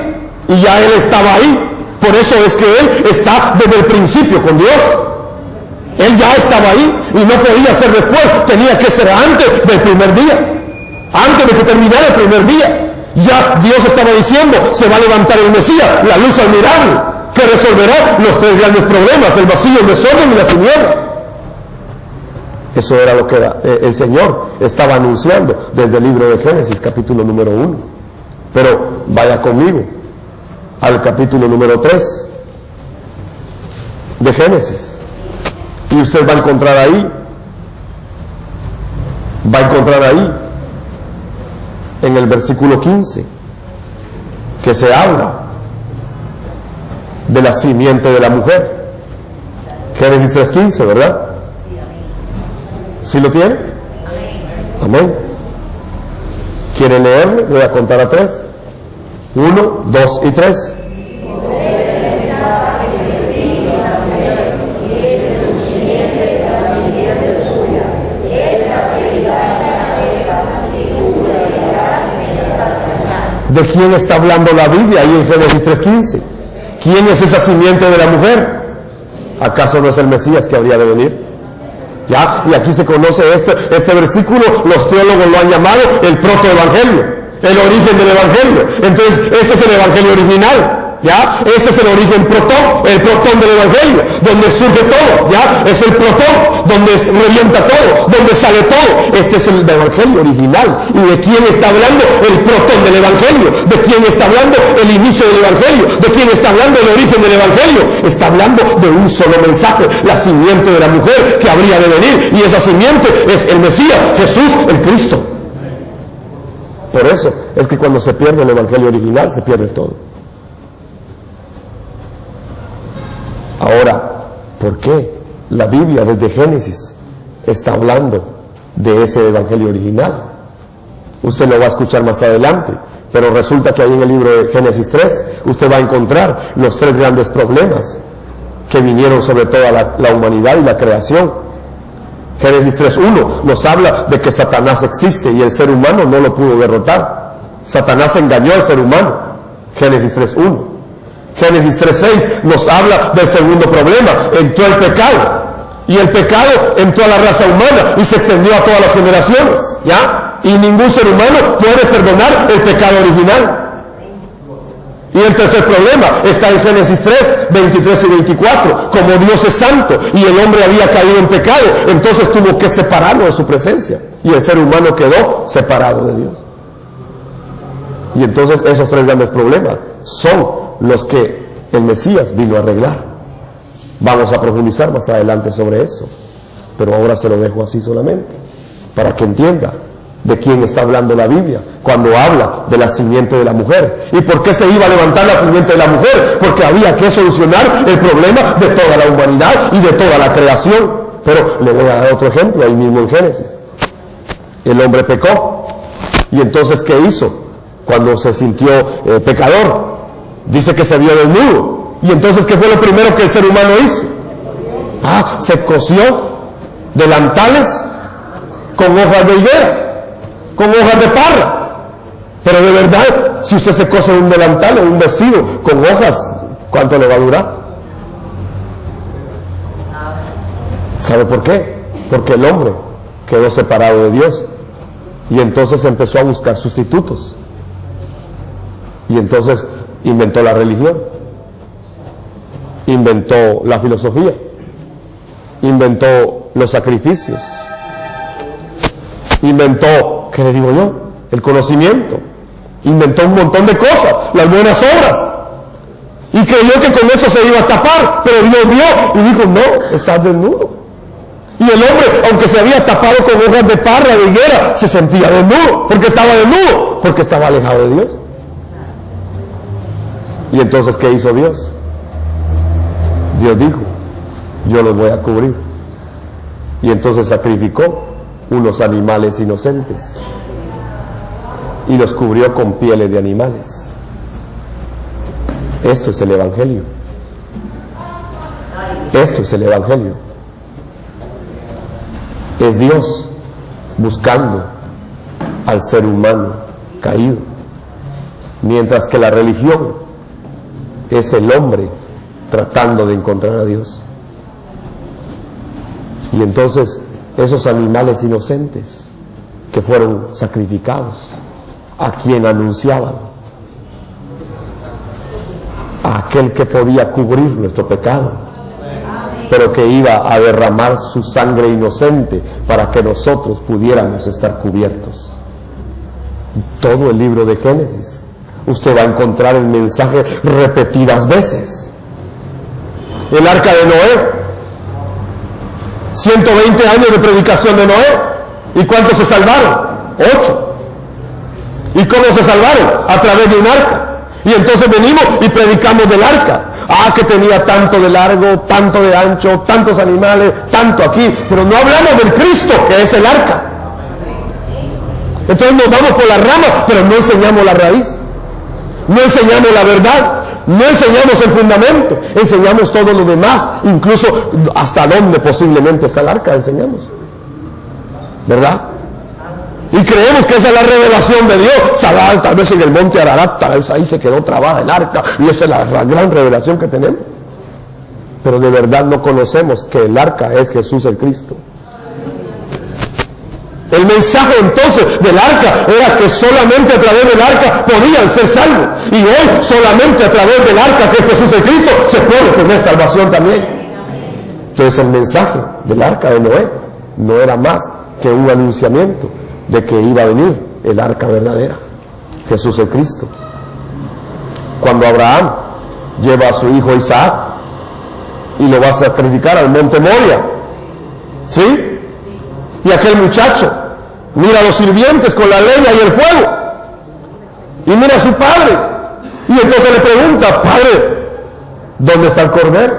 y ya él estaba ahí. Por eso es que él está desde el principio con Dios. Él ya estaba ahí y no podía ser después, tenía que ser antes del primer día, antes de que terminara el primer día. Ya Dios estaba diciendo, se va a levantar el Mesías, la luz admirable, que resolverá los tres grandes problemas, el vacío, el desorden y la tiniebla. Eso era lo que el Señor estaba anunciando desde el libro de Génesis, capítulo número 1. Pero vaya conmigo al capítulo número 3 de Génesis. Y usted va a encontrar ahí, en el versículo 15, que se habla de la simiente de la mujer. Génesis 3:15, ¿verdad? ¿Sí lo tiene? Amén. ¿Quiere leerlo? Voy a contar a 3. 1, 2 y 3. ¿De quién está hablando la Biblia ahí en Génesis 3:15? ¿Quién es esa simiente de la mujer? ¿Acaso no es el Mesías que habría de venir? ¿Ya? Y aquí se conoce este versículo, los teólogos lo han llamado el protoevangelio, el origen del evangelio. Entonces, ese es el evangelio original. ¿Ya? Ese es el origen el protón del evangelio, donde surge todo, ¿ya? Es el protón, donde revienta todo, donde sale todo. Este es el evangelio original. ¿Y de quién está hablando el protón del evangelio? ¿De quién está hablando el inicio del evangelio? ¿De quién está hablando el origen del evangelio? Está hablando de un solo mensaje, la simiente de la mujer que habría de venir, y esa simiente es el Mesías, Jesús el Cristo. Por eso es que cuando se pierde el evangelio original, se pierde todo. Ahora, ¿por qué la Biblia desde Génesis está hablando de ese evangelio original? Usted lo va a escuchar más adelante, pero resulta que ahí en el libro de Génesis 3 usted va a encontrar los tres grandes problemas que vinieron sobre toda la humanidad y la creación. Génesis 3:1 nos habla de que Satanás existe y el ser humano no lo pudo derrotar. Satanás engañó al ser humano. Génesis 3:1. Génesis 3:6 nos habla del segundo problema. Entró el pecado, y el pecado entró a la raza humana y se extendió a todas las generaciones, ¿ya? Y ningún ser humano puede perdonar el pecado original. Y el tercer problema está en Génesis 3:23 y 24. Como Dios es santo y el hombre había caído en pecado, entonces tuvo que separarlo de su presencia, y el ser humano quedó separado de Dios. Y entonces esos tres grandes problemas son los que el Mesías vino a arreglar. Vamos a profundizar más adelante sobre eso, pero ahora se lo dejo así solamente, para que entienda de quién está hablando la Biblia cuando habla de la simiente de la mujer. ¿Y por qué se iba a levantar la simiente de la mujer? Porque había que solucionar el problema de toda la humanidad y de toda la creación. Pero le voy a dar otro ejemplo ahí mismo en Génesis. El hombre pecó, y entonces ¿qué hizo? Cuando se sintió pecador, dice que se vio desnudo. Y entonces, ¿qué fue lo primero que el ser humano hizo? Se cosió delantales con hojas de higuera, con hojas de parra. Pero de verdad, si usted se cose un delantal o un vestido con hojas, ¿cuánto le va a durar? ¿Sabe por qué? Porque el hombre quedó separado de Dios, y entonces empezó a buscar sustitutos. Y entonces inventó la religión, inventó la filosofía, inventó los sacrificios, inventó, ¿qué le digo yo? El conocimiento, inventó un montón de cosas, las buenas obras, y creyó que con eso se iba a tapar, pero Dios vio y dijo, no, estás desnudo. Y el hombre, aunque se había tapado con hojas de parra, de higuera, se sentía desnudo. ¿Porque estaba desnudo? Porque estaba alejado de Dios. Y entonces, ¿qué hizo Dios? Dios dijo, yo los voy a cubrir. Y entonces sacrificó unos animales inocentes y los cubrió con pieles de animales. Esto es el Evangelio. Esto es el Evangelio. Es Dios buscando al ser humano caído, mientras que la religión es el hombre tratando de encontrar a Dios. Y entonces esos animales inocentes que fueron sacrificados, ¿a quien anunciaban? A aquel que podía cubrir nuestro pecado, pero que iba a derramar su sangre inocente para que nosotros pudiéramos estar cubiertos. Todo el libro de Génesis usted va a encontrar el mensaje repetidas veces. El arca de Noé, 120 años de predicación de Noé. ¿Y cuántos se salvaron? 8. ¿Y cómo se salvaron? A través de un arca. Y entonces venimos y predicamos del arca. Que tenía tanto de largo, tanto de ancho, tantos animales, tanto aquí. Pero no hablamos del Cristo, que es el arca. Entonces nos vamos por las ramas, pero no enseñamos la raíz. No enseñamos la verdad. No enseñamos el fundamento. Enseñamos todo lo demás. Incluso hasta dónde posiblemente está el arca, enseñamos. ¿Verdad? Y creemos que esa es la revelación de Dios. Tal vez en el monte Ararat, tal vez ahí se quedó trabada el arca, y esa es la gran revelación que tenemos. Pero de verdad no conocemos que el arca es Jesús el Cristo. El mensaje entonces del arca era que solamente a través del arca podían ser salvos. Y hoy solamente a través del arca, que es Jesús el Cristo, se puede tener salvación también. Entonces el mensaje del arca de Noé no era más que un anunciamiento de que iba a venir el arca verdadera, Jesús el Cristo. Cuando Abraham lleva a su hijo Isaac y lo va a sacrificar al monte Moria, ¿sí? Y aquel muchacho mira a los sirvientes con la leña y el fuego y mira a su padre, y entonces le pregunta: Padre, ¿dónde está el cordero?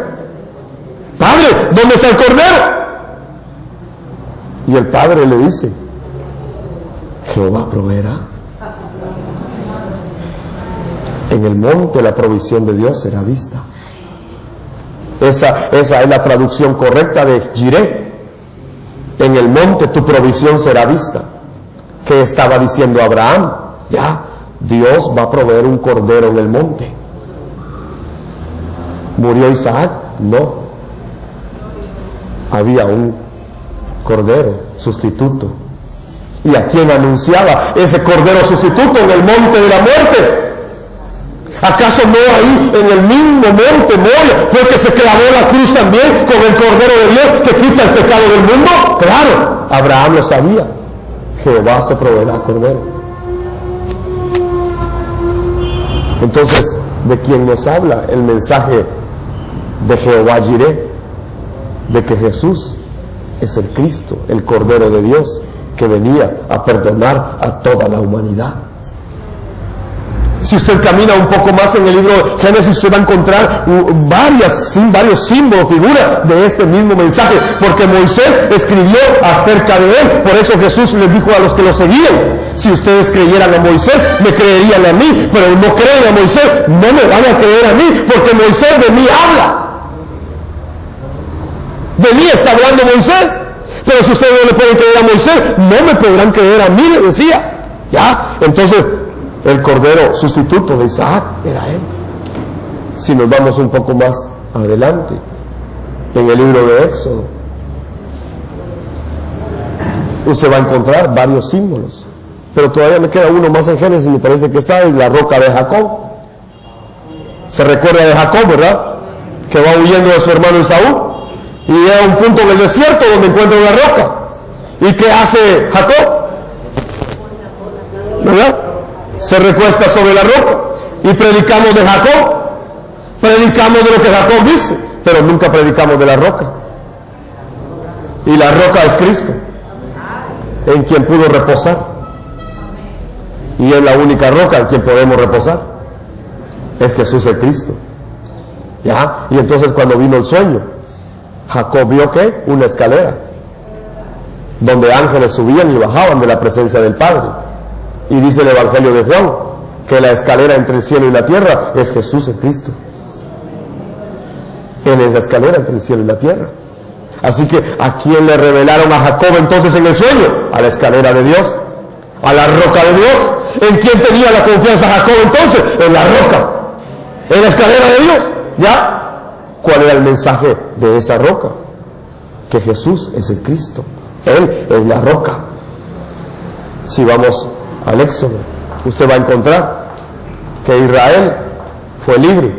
Padre, ¿dónde está el cordero? Y el padre le dice: Jehová proveerá. En el monte la provisión de Dios será vista. Esa es la traducción correcta de Jireh. En el monte tu provisión será vista. ¿Qué estaba diciendo Abraham? Ya, Dios va a proveer un cordero en el monte. ¿Murió Isaac? No. Había un cordero sustituto. ¿Y a quién anunciaba ese cordero sustituto en el monte de la muerte? ¿Acaso no ahí en el mismo monte Moria fue que se clavó la cruz también con el cordero de Dios que quita el pecado del mundo? Claro, Abraham lo sabía. Jehová se proveerá cordero. Entonces, ¿de quién nos habla el mensaje de Jehová Jireh? De que Jesús es el Cristo, el Cordero de Dios, que venía a perdonar a toda la humanidad. Si usted camina un poco más en el libro de Génesis, usted va a encontrar varios símbolos, figuras de este mismo mensaje, porque Moisés escribió acerca de él. Por eso Jesús les dijo a los que lo seguían: si ustedes creyeran a Moisés, me creerían a mí, pero no creen a Moisés, no me van a creer a mí, porque Moisés de mí habla. De mí está hablando Moisés. Pero si ustedes no le pueden creer a Moisés, no me podrán creer a mí, le decía. Ya, entonces el cordero sustituto de Isaac era él. Si nos vamos un poco más adelante, en el libro de Éxodo, usted va a encontrar varios símbolos, pero todavía me queda uno más en Génesis, me parece que está en la roca de Jacob. Se recuerda de Jacob, ¿verdad? Que va huyendo de su hermano Esaú y llega a un punto en el desierto donde encuentra una roca. ¿Y qué hace Jacob? ¿Verdad? Se recuesta sobre la roca. Y predicamos de Jacob, predicamos de lo que Jacob dice, pero nunca predicamos de la roca. Y la roca es Cristo, en quien pudo reposar. Y es la única roca en quien podemos reposar. Es Jesús el Cristo. ¿Ya? Y entonces cuando vino el sueño, Jacob vio que una escalera, donde ángeles subían y bajaban de la presencia del Padre. Y dice el Evangelio de Juan, que la escalera entre el cielo y la tierra es Jesús el Cristo. Él es la escalera entre el cielo y la tierra. Así que, ¿a quién le revelaron a Jacob entonces en el sueño? A la escalera de Dios, a la roca de Dios. ¿En quién tenía la confianza Jacob entonces? En la roca, en la escalera de Dios. ¿Ya? ¿Cuál era el mensaje de esa roca? Que Jesús es el Cristo. Él es la roca. Si vamos al Éxodo, usted va a encontrar que Israel fue libre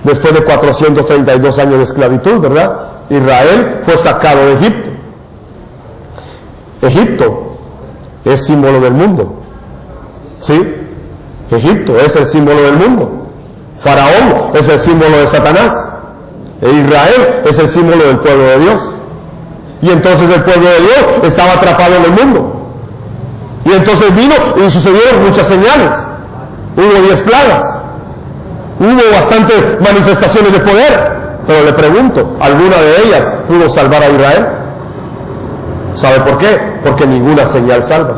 después de 432 años de esclavitud, ¿verdad? Israel fue sacado de Egipto. Egipto es símbolo del mundo, ¿sí? Egipto es el símbolo del mundo. Faraón es el símbolo de Satanás. E Israel es el símbolo del pueblo de Dios. Y entonces el pueblo de Dios estaba atrapado en el mundo. Y entonces vino y sucedieron muchas señales. Hubo 10 plagas. Hubo bastantes manifestaciones de poder. Pero le pregunto, ¿alguna de ellas pudo salvar a Israel? ¿Sabe por qué? Porque ninguna señal salva.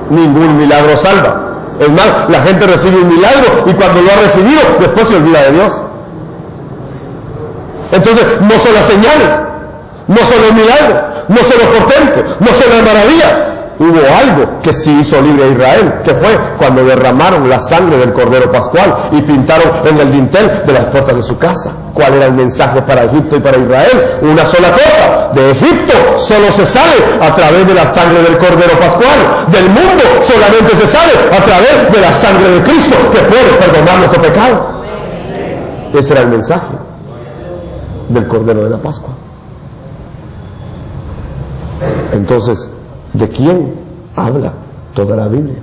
Ningún milagro salva. Es más, la gente recibe un milagro y cuando lo ha recibido, después se olvida de Dios. Entonces, no son las señales, no son los milagros, no son los portentos, no son las maravillas. Hubo algo que sí hizo libre a Israel, que fue cuando derramaron la sangre del Cordero Pascual y pintaron en el dintel de las puertas de su casa. ¿Cuál era el mensaje para Egipto y para Israel? Una sola cosa: de Egipto solo se sale a través de la sangre del Cordero Pascual. Del mundo solamente se sale a través de la sangre de Cristo, que puede perdonar nuestro pecado. Ese era el mensaje del Cordero de la Pascua. Entonces, ¿de quién habla toda la Biblia?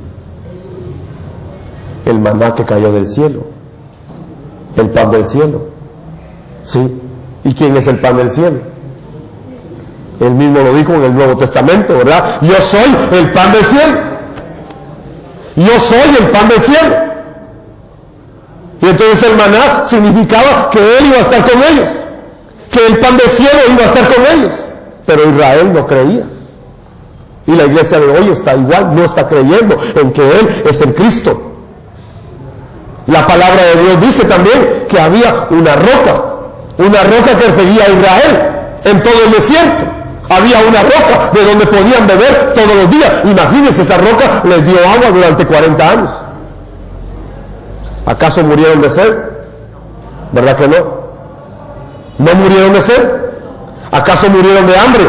El maná que cayó del cielo, el pan del cielo. ¿Sí? ¿Y quién es el pan del cielo? Él mismo lo dijo en el Nuevo Testamento, ¿verdad? Yo soy el pan del cielo. Yo soy el pan del cielo. Y entonces el maná significaba que Él iba a estar con ellos, que el pan del cielo iba a estar con ellos. Pero Israel no creía. Y la iglesia de hoy está igual, no está creyendo en que Él es el Cristo. La palabra de Dios dice también que había una roca que seguía a Israel en todo el desierto. Había una roca de donde podían beber todos los días. Imagínense, esa roca les dio agua durante 40 años. ¿Acaso murieron de sed? ¿Verdad que no? ¿No murieron de sed? ¿Acaso murieron de hambre?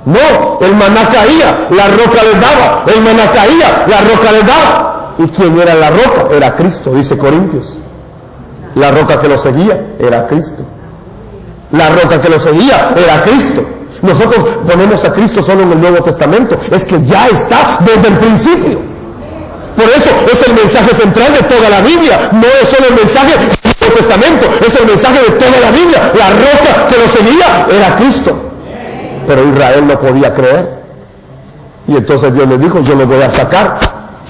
No, el maná caía, la roca les daba. El maná caía, la roca les daba. ¿Y quién era la roca? Era Cristo, dice Corintios. La roca que lo seguía era Cristo. La roca que lo seguía era Cristo. Nosotros ponemos a Cristo solo en el Nuevo Testamento. Es que ya está desde el principio. Por eso es el mensaje central de toda la Biblia. No es solo el mensaje del Nuevo Testamento, es el mensaje de toda la Biblia. La roca que lo seguía era Cristo. Pero Israel no podía creer. Y entonces Dios le dijo: yo lo voy a sacar.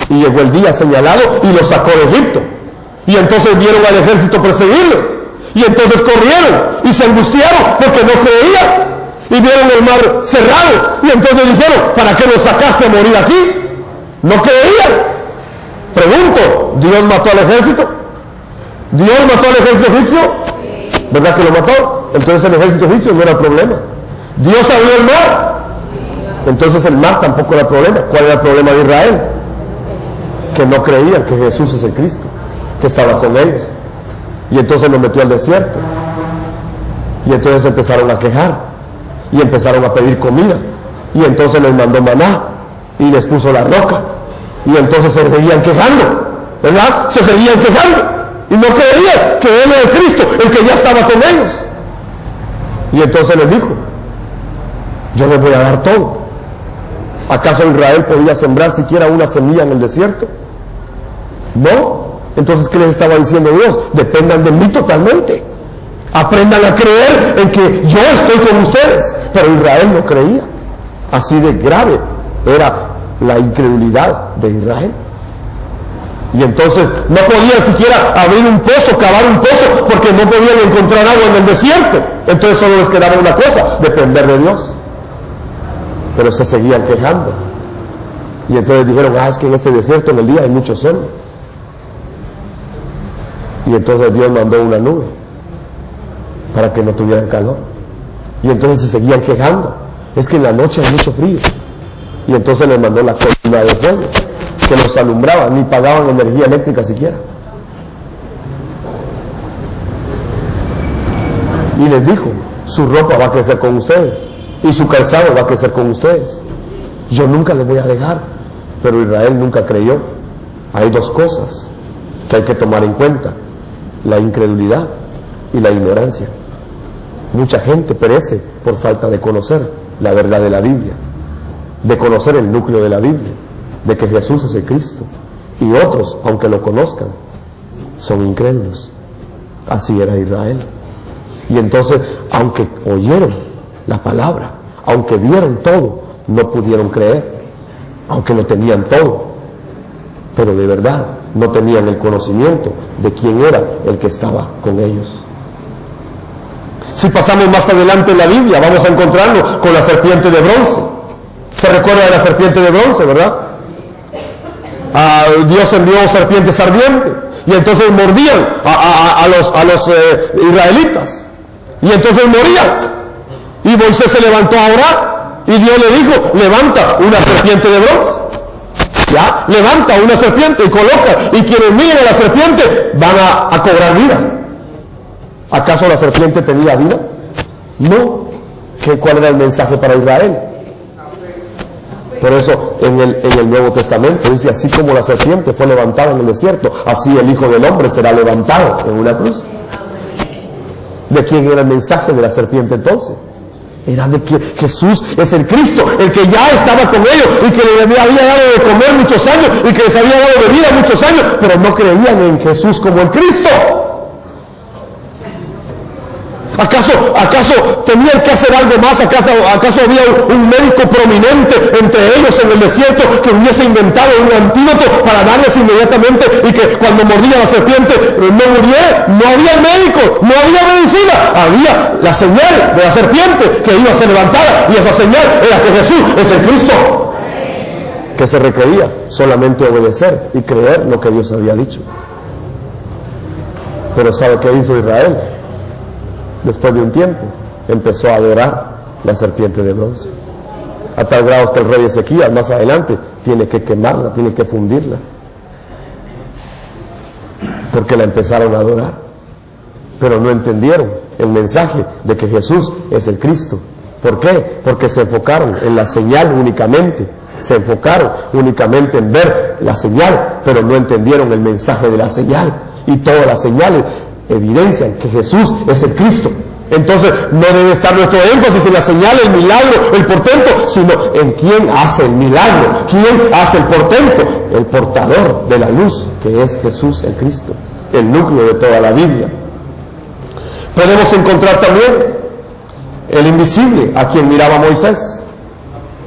Y llegó el día señalado y lo sacó de Egipto. Y entonces vieron al ejército perseguirlo. Y entonces corrieron y se angustiaron porque no creían. Y vieron el mar cerrado. Y entonces dijeron: ¿para qué nos sacaste a morir aquí? No creían. Pregunto, ¿Dios mató al ejército? ¿Dios mató al ejército egipcio? ¿Verdad que lo mató? Entonces el ejército egipcio no era el problema. ¿Dios abrió el mar? Entonces el mar tampoco era el problema. ¿Cuál era el problema de Israel? Que no creían que Jesús es el Cristo, que estaba con ellos. Y entonces los metió al desierto. Y entonces empezaron a quejar. Y empezaron a pedir comida. Y entonces les mandó maná. Y les puso la roca. Y entonces se seguían quejando, ¿verdad? Se seguían quejando. Y no creían que Él era el Cristo, el que ya estaba con ellos. Y entonces les dijo: yo les voy a dar todo. ¿Acaso Israel podía sembrar siquiera una semilla en el desierto? No. Entonces, ¿qué les estaba diciendo Dios? Dependan de mí totalmente. Aprendan a creer en que yo estoy con ustedes. Pero Israel no creía. Así de grave era la incredulidad de Israel. Y entonces no podían siquiera abrir un pozo, cavar un pozo, porque no podían encontrar agua en el desierto. Entonces solo les quedaba una cosa: depender de Dios. Pero se seguían quejando. Y entonces dijeron: es que en este desierto en el día hay mucho sol. Y entonces Dios mandó una nube para que no tuvieran calor. Y entonces se seguían quejando: es que en la noche hay mucho frío. Y entonces les mandó la columna de fuego que los alumbraba, ni pagaban energía eléctrica siquiera. Y les dijo: su ropa va a crecer con ustedes y su calzado va a crecer con ustedes. Yo nunca les voy a dejar. Pero Israel nunca creyó. Hay dos cosas que hay que tomar en cuenta: la incredulidad y la ignorancia. Mucha gente perece por falta de conocer la verdad de la Biblia, de conocer el núcleo de la Biblia, de que Jesús es el Cristo. Y otros, aunque lo conozcan, son incrédulos. Así era Israel. Y entonces, aunque oyeron la palabra, aunque vieron todo, no pudieron creer, aunque lo tenían todo, pero de verdad no tenían el conocimiento de quién era el que estaba con ellos. Si pasamos más adelante en la Biblia, vamos a encontrarnos con la serpiente de bronce. ¿Se recuerda de la serpiente de bronce, verdad? Dios envió serpientes ardientes y entonces mordían a los israelitas, y entonces morían. Y Moisés se levantó a orar y Dios le dijo: levanta una serpiente de bronce. Ya, levanta una serpiente y coloca, y quienes miren a la serpiente van a cobrar vida. ¿Acaso la serpiente tenía vida? No. ¿Cuál era el mensaje para Israel? Por eso en el Nuevo Testamento dice: así como la serpiente fue levantada en el desierto, así el Hijo del Hombre será levantado en una cruz. ¿De quién era el mensaje de la serpiente entonces? Era de que Jesús es el Cristo, el que ya estaba con ellos y que les había dado de comer muchos años y que les había dado de vida muchos años, pero no creían en Jesús como el Cristo. ¿Acaso tenían que hacer algo más? ¿Acaso había un médico prominente entre ellos en el desierto que hubiese inventado un antídoto para darles inmediatamente, y que cuando mordía la serpiente no muriera? No había médico, no había medicina, había la señal de la serpiente que iba a ser levantada, y esa señal era que Jesús es el Cristo. Que se requería solamente obedecer y creer lo que Dios había dicho. Pero ¿sabe qué hizo Israel? Después de un tiempo empezó a adorar la serpiente de bronce, a tal grado que el rey Ezequías más adelante tiene que quemarla, tiene que fundirla, porque la empezaron a adorar, pero no entendieron el mensaje de que Jesús es el Cristo. ¿Por qué? Porque se enfocaron en la señal únicamente, se enfocaron únicamente en ver la señal, pero no entendieron el mensaje de la señal. Y todas las señales evidencian que Jesús es el Cristo. Entonces no debe estar nuestro énfasis en la señal, el milagro, el portento, sino en quién hace el milagro, quién hace el portento, el portador de la luz, que es Jesús el Cristo, el núcleo de toda la Biblia. Podemos encontrar también el invisible, a quien miraba Moisés.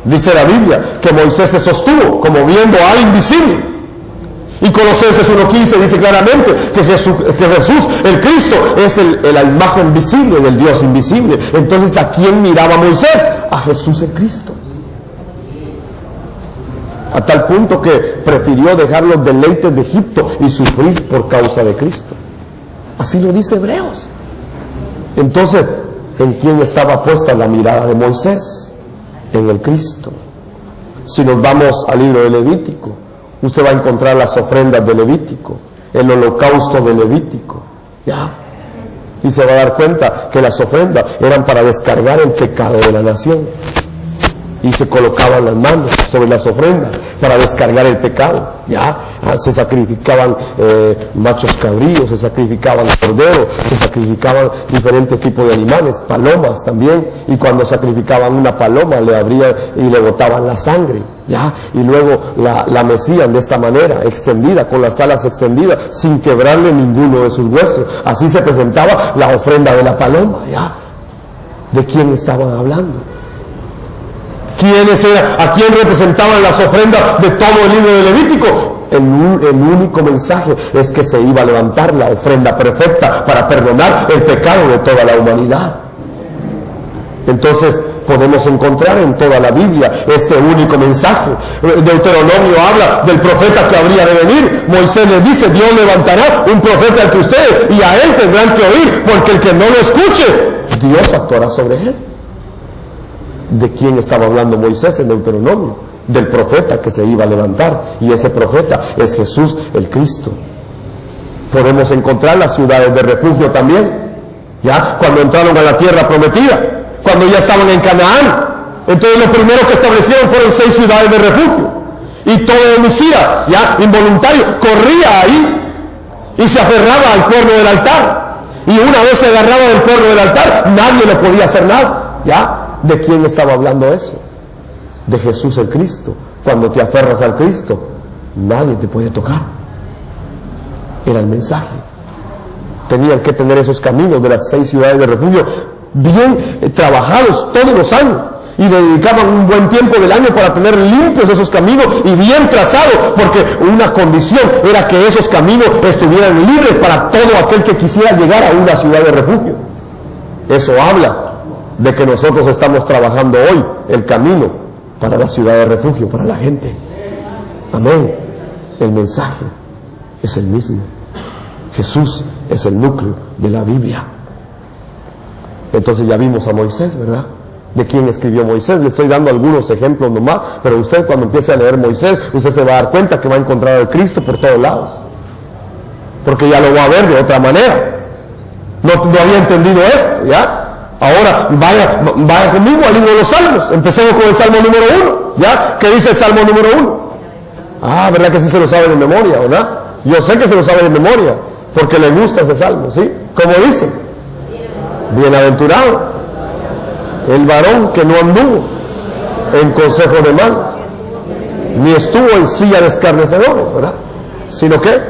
Dice la Biblia que Moisés se sostuvo como viendo al invisible. Y Colosenses 1:15 dice claramente que Jesús, el Cristo, es la imagen visible del Dios invisible. Entonces, ¿a quién miraba Moisés? A Jesús el Cristo. A tal punto que prefirió dejar los deleites de Egipto y sufrir por causa de Cristo. Así lo dice Hebreos. Entonces, ¿en quién estaba puesta la mirada de Moisés? En el Cristo. Si nos vamos al libro de Levítico, usted va a encontrar las ofrendas de Levítico, el holocausto de Levítico, ¿ya? Y se va a dar cuenta que las ofrendas eran para descargar el pecado de la nación. y se colocaban las manos sobre las ofrendas para descargar el pecado. Ya se sacrificaban machos cabríos, se sacrificaban corderos, se sacrificaban diferentes tipos de animales, palomas también, y cuando sacrificaban una paloma le abrían y le botaban la sangre, ya, y luego la mecían de esta manera, extendida, con las alas extendidas, sin quebrarle ninguno de sus huesos. Así se presentaba la ofrenda de la paloma, ya. ¿De quién estaban hablando? ¿Quiénes eran? ¿A quién representaban las ofrendas de todo el libro de Levítico? El único mensaje es que se iba a levantar la ofrenda perfecta para perdonar el pecado de toda la humanidad. Entonces podemos encontrar en toda la Biblia este único mensaje. Deuteronomio habla del profeta que habría de venir. Moisés les dice: Dios levantará un profeta entre ustedes y a él tendrán que oír, porque el que no lo escuche, Dios actuará sobre él. ¿De quién estaba hablando Moisés en Deuteronomio? Del profeta que se iba a levantar, y ese profeta es Jesús el Cristo. Podemos encontrar las ciudades de refugio también, ya cuando entraron a la tierra prometida, cuando ya estaban en Canaán. Entonces lo primero que establecieron fueron 6 ciudades de refugio, y todo homicida, ya involuntario, corría ahí y se aferraba al cuerno del altar, y una vez se agarraba del cuerno del altar, nadie le podía hacer nada, ya. ¿De quién estaba hablando eso? De Jesús el Cristo. Cuando te aferras al Cristo, nadie te puede tocar. Era el mensaje. Tenían que tener esos caminos de las 6 ciudades de refugio bien trabajados todos los años, y le dedicaban un buen tiempo del año para tener limpios esos caminos y bien trazados, porque una condición era que esos caminos estuvieran libres para todo aquel que quisiera llegar a una ciudad de refugio. Eso habla de que nosotros estamos trabajando hoy el camino para la ciudad de refugio, para la gente. Amén. El mensaje es el mismo. Jesús es el núcleo de la Biblia. Entonces ya vimos a Moisés, ¿verdad? ¿De quién escribió Moisés? Le estoy dando algunos ejemplos nomás, pero usted cuando empiece a leer Moisés, usted se va a dar cuenta que va a encontrar al Cristo por todos lados, porque ya lo va a ver de otra manera. No había entendido esto, ¿ya? Ahora vaya conmigo al libro de los Salmos. Empecemos con el Salmo número 1, ¿ya? ¿Qué dice el Salmo número 1? Ah, ¿verdad que sí se lo sabe de memoria, verdad? Yo sé que se lo sabe de memoria, porque le gusta ese Salmo, ¿sí? ¿Cómo dice? Bienaventurado el varón que no anduvo en consejo de mal, ni estuvo en silla de escarnecedores, ¿verdad? Sino que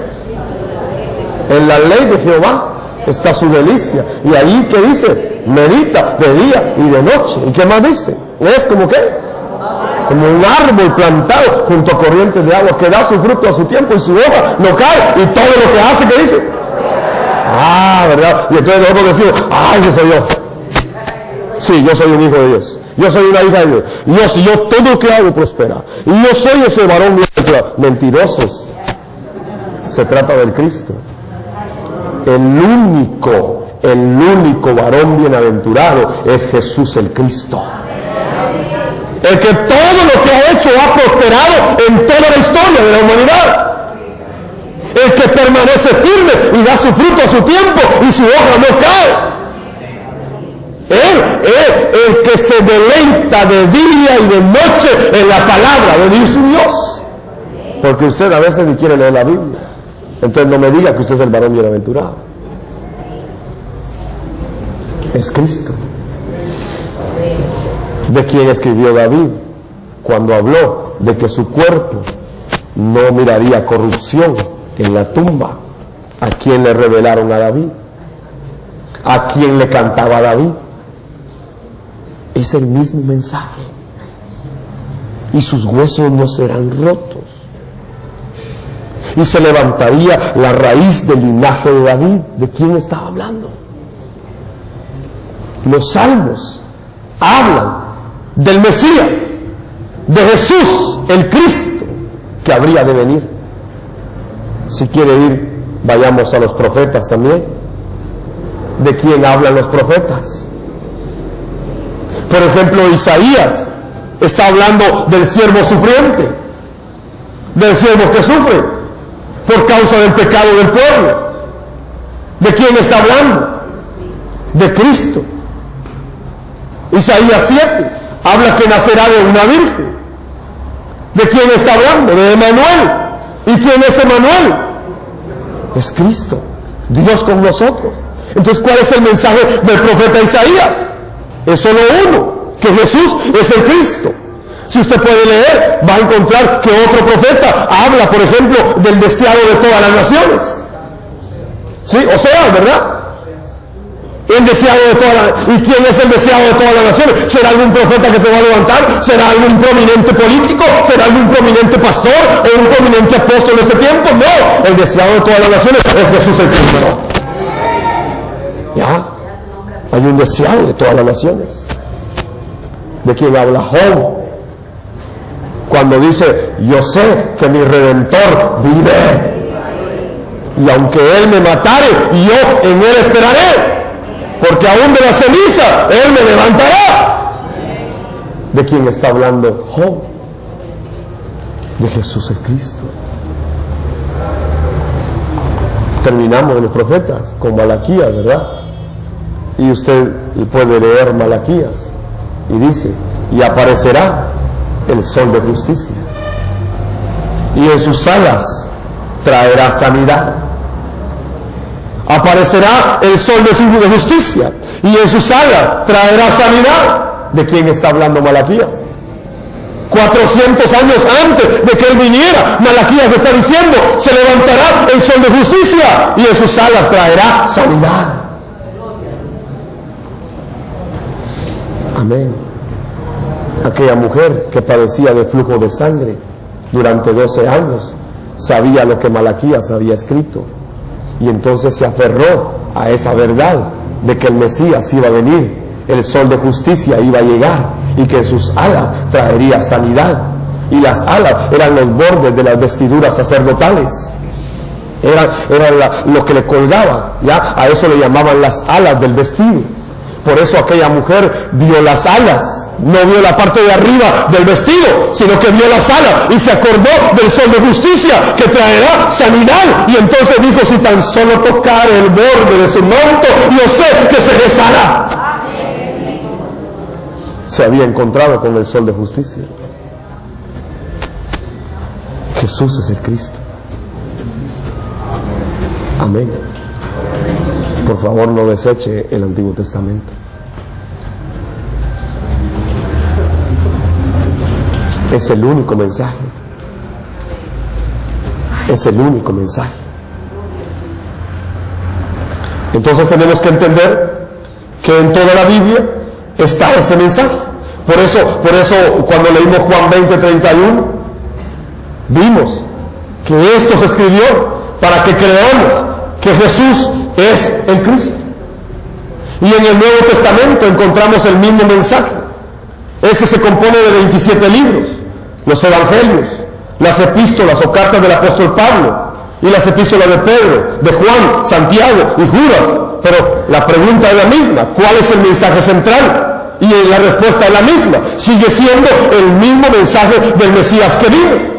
en la ley de Jehová está su delicia, y ahí, ¿qué dice? Medita de día y de noche. ¿Y qué más dice? Es como qué, como un árbol plantado junto a corrientes de agua, que da su fruto a su tiempo y su hoja no cae, y todo lo que hace, ¿qué dice? Ah, ¿verdad? Y entonces nosotros decimos: ah, ese soy yo. Sí, yo soy un hijo de Dios, yo soy una hija de Dios, y yo todo lo que hago prospera, y yo soy ese varón mentirosos. Se trata del Cristo, el único varón bienaventurado es Jesús el Cristo, el que todo lo que ha hecho ha prosperado en toda la historia de la humanidad, el que permanece firme y da su fruto a su tiempo y su hoja no cae. El que se deleita de día y de noche en la palabra de Dios su Dios. Porque usted a veces ni quiere leer la Biblia. Entonces no me diga que usted es el varón bienaventurado. Es Cristo. ¿De quién escribió David cuando habló de que su cuerpo no miraría corrupción en la tumba? ¿A quién le revelaron a David? ¿A quién le cantaba a David? Es el mismo mensaje. Y sus huesos no serán rotos, y se levantaría la raíz del linaje de David. ¿De quién estaba hablando? Los salmos hablan del Mesías, de Jesús el Cristo, que habría de venir. Si quiere ir, vayamos a los profetas también. ¿De quién hablan los profetas? Por ejemplo, Isaías está hablando del siervo sufriente, del siervo que sufre por causa del pecado del pueblo. ¿De quién está hablando? De Cristo. Isaías 7 habla que nacerá de una virgen. ¿De quién está hablando? De Emanuel. ¿Y quién es Emanuel? Es Cristo, Dios con nosotros. Entonces, ¿cuál es el mensaje del profeta Isaías? Es solo uno, que Jesús es el Cristo. Si usted puede leer, va a encontrar que otro profeta habla, por ejemplo, del deseado de todas las naciones. ¿Sí? Oseas, ¿verdad? El deseado de todas las... ¿Y quién es el deseado de todas las naciones? ¿Será algún profeta que se va a levantar? ¿Será algún prominente político? ¿Será algún prominente pastor? ¿O un prominente apóstol de este tiempo? No, el deseado de todas las naciones es Jesús el Cristo. ¿Ya? Hay un deseado de todas las naciones. ¿De quién habla Job? Cuando dice, yo sé que mi Redentor vive, y aunque Él me matare, yo en Él esperaré, porque aún de la ceniza Él me levantará. ¿De quién está hablando Job? De Jesús el Cristo. Terminamos de los profetas con Malaquías, ¿verdad? Y usted puede leer Malaquías y dice, y aparecerá el sol de justicia, y en sus alas traerá sanidad. Aparecerá el sol de justicia, y en sus alas traerá sanidad. ¿De quién está hablando Malaquías? 400 años antes de que Él viniera, Malaquías está diciendo, se levantará el sol de justicia, y en sus alas traerá sanidad. Amén. Aquella mujer que padecía de flujo de sangre durante 12 años sabía lo que Malaquías había escrito, y entonces se aferró a esa verdad de que el Mesías iba a venir, el sol de justicia iba a llegar, y que en sus alas traería sanidad. Y las alas eran los bordes de las vestiduras sacerdotales, eran lo que le colgaba, ¿ya? A eso le llamaban las alas del vestido. Por eso aquella mujer vio las alas, no vio la parte de arriba del vestido, sino que vio las alas y se acordó del sol de justicia que traerá sanidad. Y entonces dijo, si tan solo tocar el borde de su manto, yo sé que seré sana. Se había encontrado con el sol de justicia. Jesús es el Cristo. Amén. Por favor, no deseche el Antiguo Testamento. Es el único mensaje. Es el único mensaje. Entonces tenemos que entender que en toda la Biblia está ese mensaje. Por eso cuando leímos Juan 20:31, vimos que esto se escribió para que creamos que Jesús es el Cristo. Y en el Nuevo Testamento encontramos el mismo mensaje. Ese se compone de 27 libros, los evangelios, las epístolas o cartas del apóstol Pablo, y las epístolas de Pedro, de Juan, Santiago y Judas. Pero la pregunta es la misma: ¿cuál es el mensaje central? Y la respuesta es la misma, sigue siendo el mismo mensaje del Mesías que vino.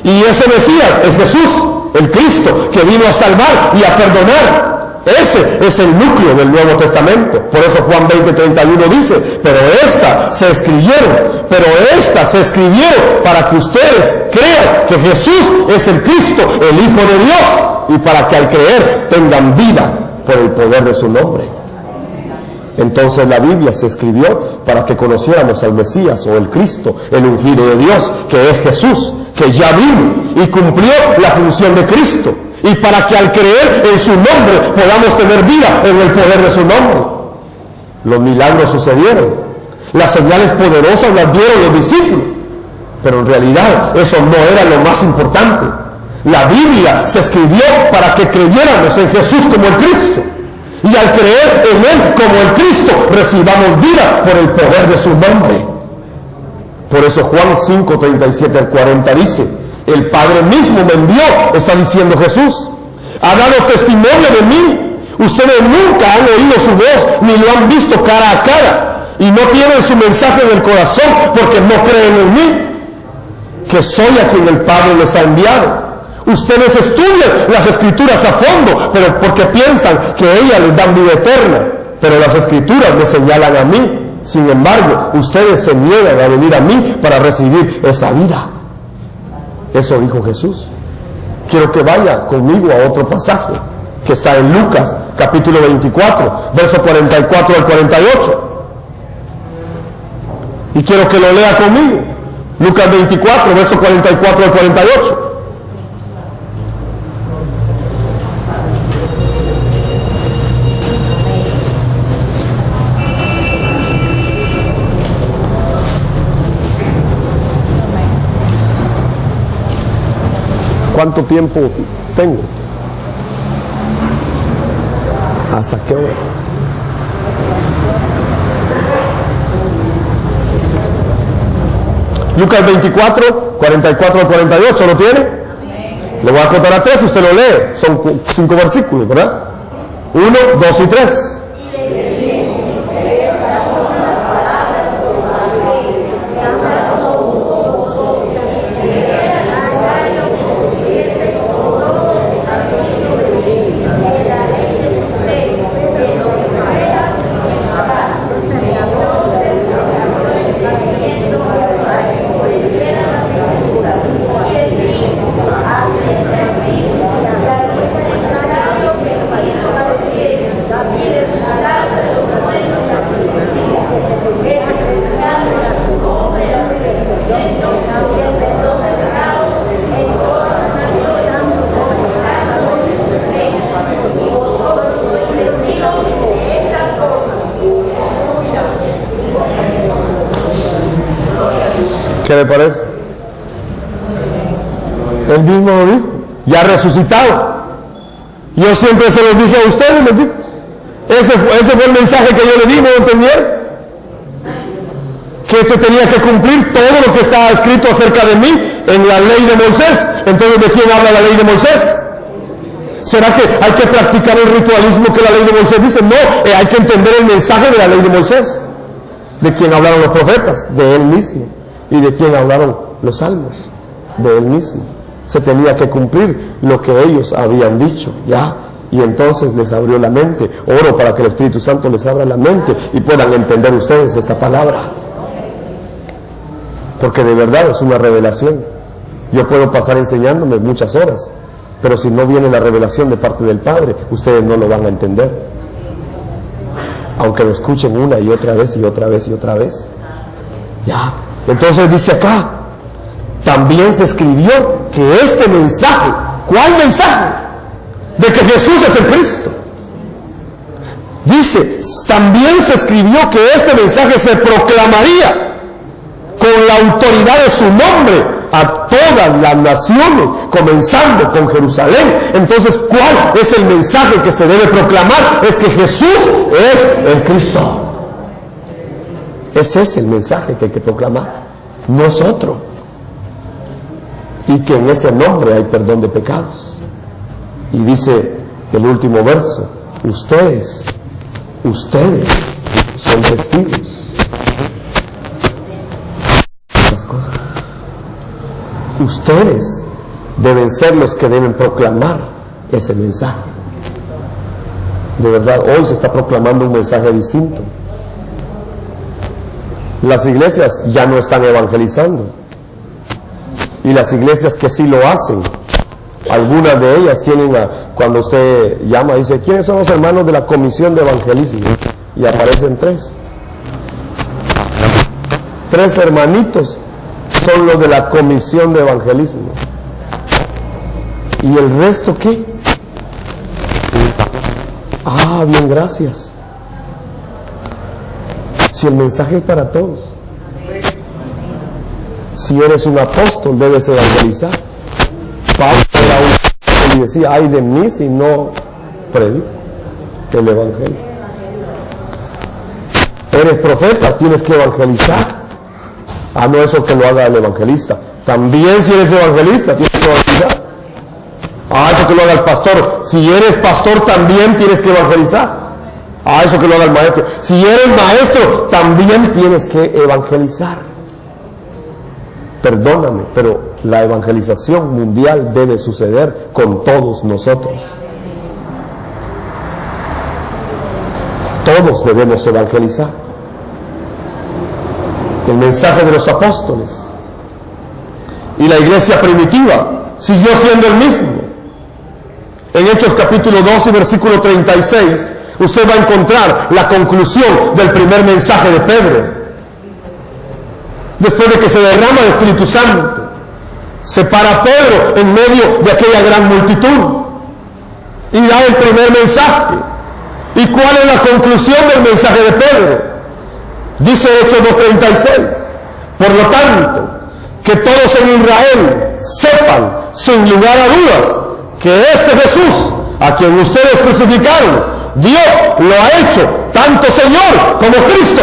Y ese Mesías es Jesús, el Cristo, que vino a salvar y a perdonar. Ese es el núcleo del Nuevo Testamento. Por eso Juan 20:31 dice, pero estas se escribieron para que ustedes crean que Jesús es el Cristo, el Hijo de Dios, y para que al creer tengan vida por el poder de su nombre. Entonces la Biblia se escribió para que conociéramos al Mesías o el Cristo, el ungido de Dios, que es Jesús, que ya vino y cumplió la función de Cristo, y para que al creer en su nombre podamos tener vida en el poder de su nombre. Los milagros sucedieron, las señales poderosas las vieron los discípulos, pero en realidad eso no era lo más importante. La Biblia se escribió para que creyéramos en Jesús como el Cristo, y al creer en Él como el Cristo recibamos vida por el poder de su nombre. Por eso Juan 5:37 al 40 dice, el Padre mismo me envió, está diciendo Jesús, ha dado testimonio de mí. Ustedes nunca han oído su voz ni lo han visto cara a cara, y no tienen su mensaje en el corazón porque no creen en mí, que soy a quien el Padre les ha enviado. Ustedes estudian las Escrituras a fondo, pero porque piensan que ellas les dan vida eterna, pero las Escrituras me señalan a mí Sin embargo, ustedes se niegan a venir a mí para recibir esa vida. Eso dijo Jesús. Quiero que vaya conmigo a otro pasaje que está en Lucas, capítulo 24, verso 44 al 48. Y quiero que lo lea conmigo. Lucas 24, verso 44 al 48. ¿Cuánto tiempo tengo? ¿Hasta qué hora? Lucas 24, 44 al 48, ¿lo tiene? Le voy a contar a 3, usted lo lee. Son 5 versículos, ¿verdad? 1, 2 y 3. ¿Qué le parece? Él mismo lo dijo, ya resucitado. Yo siempre se los dije a ustedes, les digo. Ese fue el mensaje que yo le di, ¿no entendieron? Que se tenía que cumplir todo lo que estaba escrito acerca de mí en la ley de Moisés. Entonces, ¿de quién habla la ley de Moisés? ¿Será que hay que practicar el ritualismo que la ley de Moisés dice? No, hay que entender el mensaje de la ley de Moisés. ¿De quién hablaron los profetas? De él mismo. ¿Y de quién hablaron los salmos? De él mismo. Se tenía que cumplir lo que ellos habían dicho, ¿ya? Y entonces les abrió la mente. Oro para que el Espíritu Santo les abra la mente y puedan entender ustedes esta palabra. Porque de verdad es una revelación. Yo puedo pasar enseñándome muchas horas, pero si no viene la revelación de parte del Padre, ustedes no lo van a entender. Aunque lo escuchen una y otra vez y otra vez y otra vez. Ya. Entonces dice acá, también se escribió que este mensaje, ¿cuál mensaje? De que Jesús es el Cristo. Dice, también se escribió que este mensaje se proclamaría con la autoridad de su nombre a todas las naciones, comenzando con Jerusalén. Entonces, ¿cuál es el mensaje que se debe proclamar? Es que Jesús es el Cristo. Ese es el mensaje que hay que proclamar, no es otro. Y que en ese nombre hay perdón de pecados. Y dice el último verso, ustedes son testigos. Esas cosas. Ustedes deben ser los que deben proclamar ese mensaje. De verdad, hoy se está proclamando un mensaje distinto. Las iglesias ya no están evangelizando. Y las iglesias que sí lo hacen, algunas de ellas tienen, cuando usted llama, dice, ¿quiénes son los hermanos de la comisión de evangelismo? Y aparecen 3. 3 hermanitos son los de la comisión de evangelismo. ¿Y el resto qué? Ah, bien, gracias. Si el mensaje es para todos. Si eres un apóstol, debes evangelizar. Pablo era un apóstol y decía, ay de mí si no predico el evangelio. Eres profeta, tienes que evangelizar. Ah, no, eso que lo haga el evangelista. También si eres evangelista, tienes que evangelizar. Ah, eso que lo haga el pastor. Si eres pastor, también tienes que evangelizar. Ah, eso que lo haga el maestro. Si eres maestro, también tienes que evangelizar. Perdóname, pero la evangelización mundial debe suceder con todos nosotros. Todos debemos evangelizar. el mensaje de los apóstoles. Y la iglesia primitiva siguió siendo el mismo. En Hechos capítulo 2 y versículo 36, usted va a encontrar la conclusión del primer mensaje de Pedro. Después de que se derrama el Espíritu Santo, se para Pedro en medio de aquella gran multitud y da el primer mensaje. ¿Y cuál es la conclusión del mensaje de Pedro? Dice Hechos 2:36, por lo tanto, que todos en Israel sepan sin lugar a dudas que este Jesús, a quien ustedes crucificaron, Dios lo ha hecho tanto Señor como Cristo.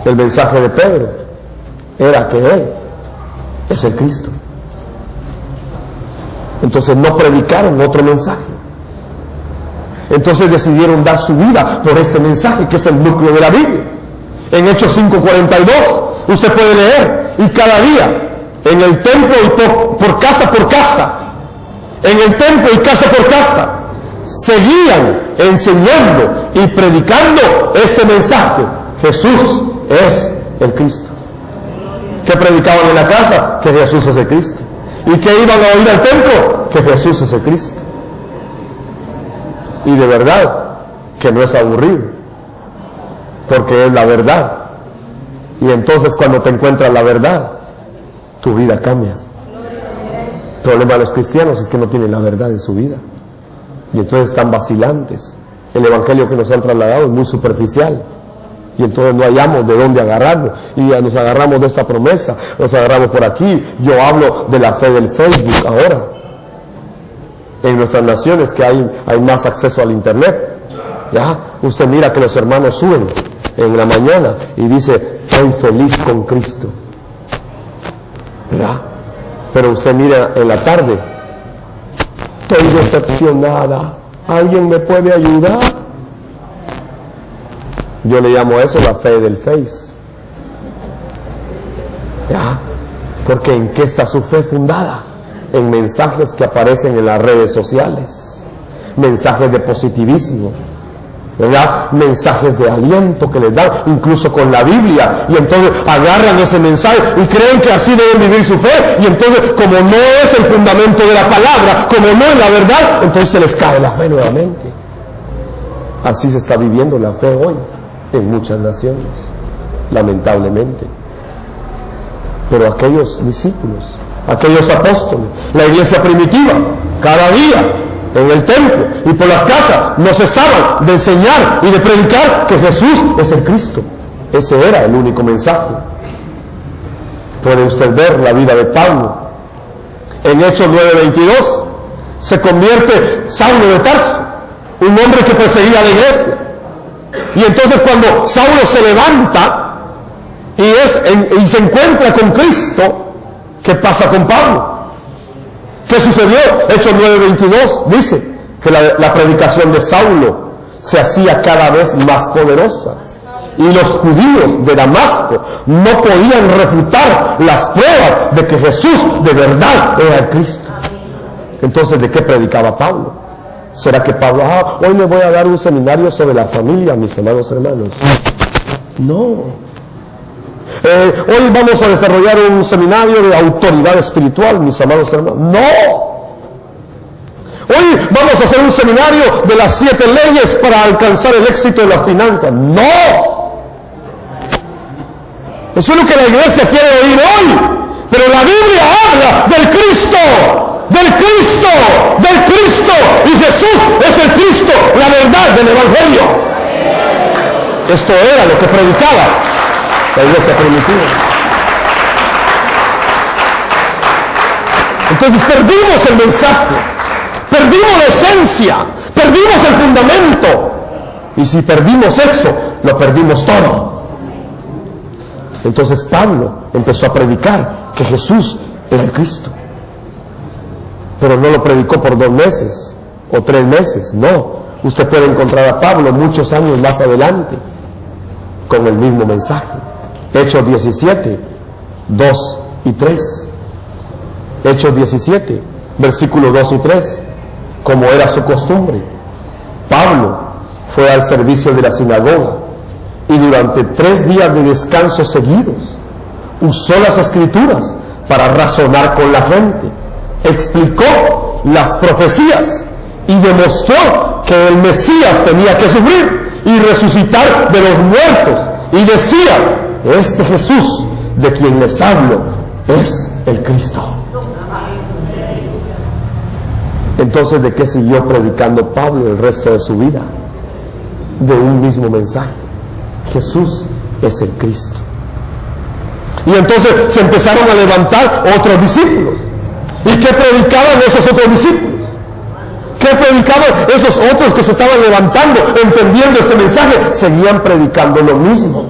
El mensaje de Pedro era que Él es el Cristo. Entonces no predicaron otro mensaje. Entonces decidieron dar su vida por este mensaje, que es el núcleo de la Biblia. En Hechos 5:42 usted puede leer: y cada día en el templo y por casa, en el templo y casa por casa, seguían enseñando y predicando este mensaje: Jesús es el Cristo. ¿Qué predicaban en la casa? Que Jesús es el Cristo. ¿Y qué iban a oír al templo? Que Jesús es el Cristo. Y de verdad que no es aburrido, porque es la verdad. Y entonces cuando te encuentras la verdad, tu vida cambia. El problema de los cristianos es que no tienen la verdad en su vida, y entonces están vacilantes. El evangelio que nos han trasladado es muy superficial, y entonces no hallamos de dónde agarrarnos, y ya nos agarramos de esta promesa, nos agarramos por aquí. Yo hablo de la fe del Facebook ahora. En nuestras naciones, que hay más acceso al internet, ya usted mira que los hermanos suben en la mañana y dice: estoy feliz con Cristo, ¿verdad? Pero usted mira en la tarde: estoy decepcionada, ¿alguien me puede ayudar? Yo le llamo a eso la fe del Face, ¿ya? Porque ¿en qué está su fe fundada? En mensajes que aparecen en las redes sociales, mensajes de positivismo, ¿verdad? Mensajes de aliento que les dan, incluso con la Biblia, y entonces agarran ese mensaje y creen que así deben vivir su fe, y entonces, como no es el fundamento de la palabra, como no es la verdad, entonces se les cae la fe nuevamente. Así se está viviendo la fe hoy en muchas naciones, lamentablemente. Pero aquellos discípulos, aquellos apóstoles, la iglesia primitiva, cada día en el templo y por las casas no cesaban de enseñar y de predicar que Jesús es el Cristo. Ese era el único mensaje. Puede usted ver la vida de Pablo. En Hechos 9:22 se convierte Saulo de Tarso, un hombre que perseguía a la iglesia. Y entonces cuando Saulo se levanta y se encuentra con Cristo, ¿qué pasa con Pablo? ¿Qué sucedió? Hechos 9:22 dice que la predicación de Saulo se hacía cada vez más poderosa, y los judíos de Damasco no podían refutar las pruebas de que Jesús de verdad era el Cristo. Entonces, ¿de qué predicaba Pablo? ¿Será que Pablo, hoy le voy a dar un seminario sobre la familia, mis hermanos? No. Hoy vamos a desarrollar un seminario de autoridad espiritual, mis amados hermanos. No. Hoy vamos a hacer un seminario de las 7 leyes para alcanzar el éxito en las finanzas. No. Eso es lo que la iglesia quiere oír hoy. Pero la Biblia habla del Cristo, del Cristo, del Cristo. Y Jesús es el Cristo, la verdad del Evangelio. Esto era lo que predicaba la iglesia primitiva. Entonces perdimos el mensaje, perdimos la esencia, perdimos el fundamento. Y si perdimos eso, lo perdimos todo. Entonces Pablo empezó a predicar que Jesús era el Cristo. Pero no lo predicó por 2 meses o 3 meses, no. Usted puede encontrar a Pablo muchos años más adelante con el mismo mensaje. Hechos 17, 2 y 3. Hechos 17, versículos 2 y 3. Como era su costumbre, Pablo fue al servicio de la sinagoga y durante 3 días de descanso seguidos usó las Escrituras para razonar con la gente, explicó las profecías y demostró que el Mesías tenía que sufrir y resucitar de los muertos, y decía: este Jesús de quien les hablo es el Cristo. Entonces, ¿de qué siguió predicando Pablo el resto de su vida? De un mismo mensaje: Jesús es el Cristo. Y entonces se empezaron a levantar otros discípulos. ¿Y qué predicaban esos otros discípulos? ¿Qué predicaban esos otros que se estaban levantando, entendiendo este mensaje? Seguían predicando lo mismo.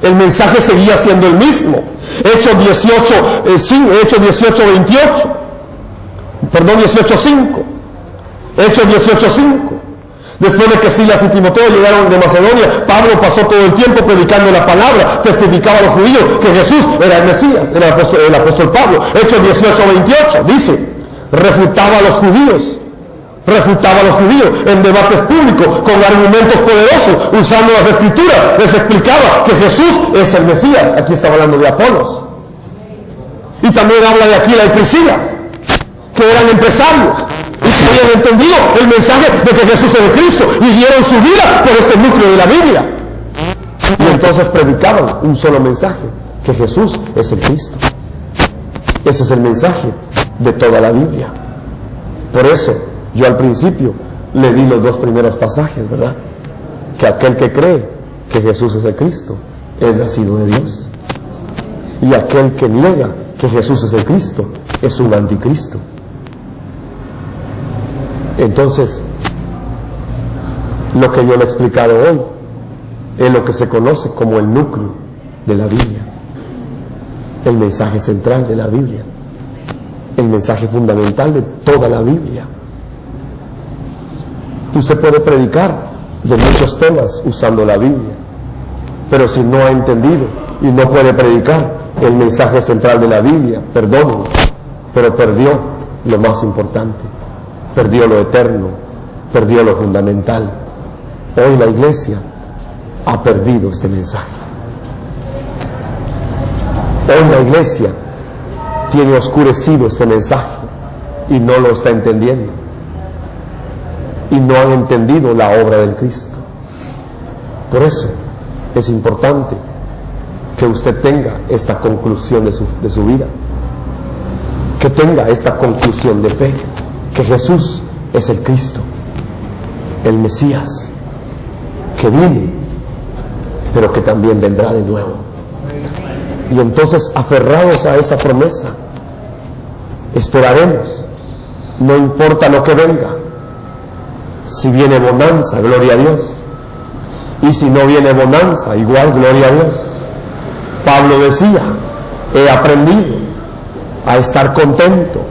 El mensaje seguía siendo el mismo. Hechos 18:5. Hechos 18:5. Después de que Silas y Timoteo llegaron de Macedonia, Pablo pasó todo el tiempo predicando la palabra, testificaba a los judíos que Jesús era el Mesías, el apóstol Pablo. Hechos 18:28 dice: refutaba a los judíos en debates públicos con argumentos poderosos, usando las Escrituras. Les explicaba que Jesús es el Mesías. Aquí estaba hablando de Apolos. Y también habla de Aquila y Priscila, que eran empresarios y habían entendido el mensaje de que Jesús es el Cristo y dieron su vida por este núcleo de la Biblia. Y entonces predicaban un solo mensaje: que Jesús es el Cristo. Ese es el mensaje de toda la Biblia. Por eso yo al principio le di los 2 primeros pasajes, ¿verdad? Que aquel que cree que Jesús es el Cristo es nacido de Dios, y aquel que niega que Jesús es el Cristo es un anticristo. Entonces, lo que yo le he explicado hoy es lo que se conoce como el núcleo de la Biblia, el mensaje central de la Biblia, el mensaje fundamental de toda la Biblia. Usted puede predicar de muchos temas usando la Biblia, pero si no ha entendido y no puede predicar el mensaje central de la Biblia, perdónenlo, pero perdió lo más importante, perdió lo eterno, perdió lo fundamental. Hoy la iglesia ha perdido este mensaje. Hoy la iglesia tiene oscurecido este mensaje y no lo está entendiendo, y no han entendido la obra del Cristo. Por eso es importante que usted tenga esta conclusión de su vida, que tenga esta conclusión de fe, que Jesús es el Cristo, el Mesías, que viene, pero que también vendrá de nuevo. Y entonces, aferrados a esa promesa, esperaremos, no importa lo que venga. Si viene bonanza, gloria a Dios, y si no viene bonanza, igual gloria a Dios. Pablo decía: he aprendido a estar contento,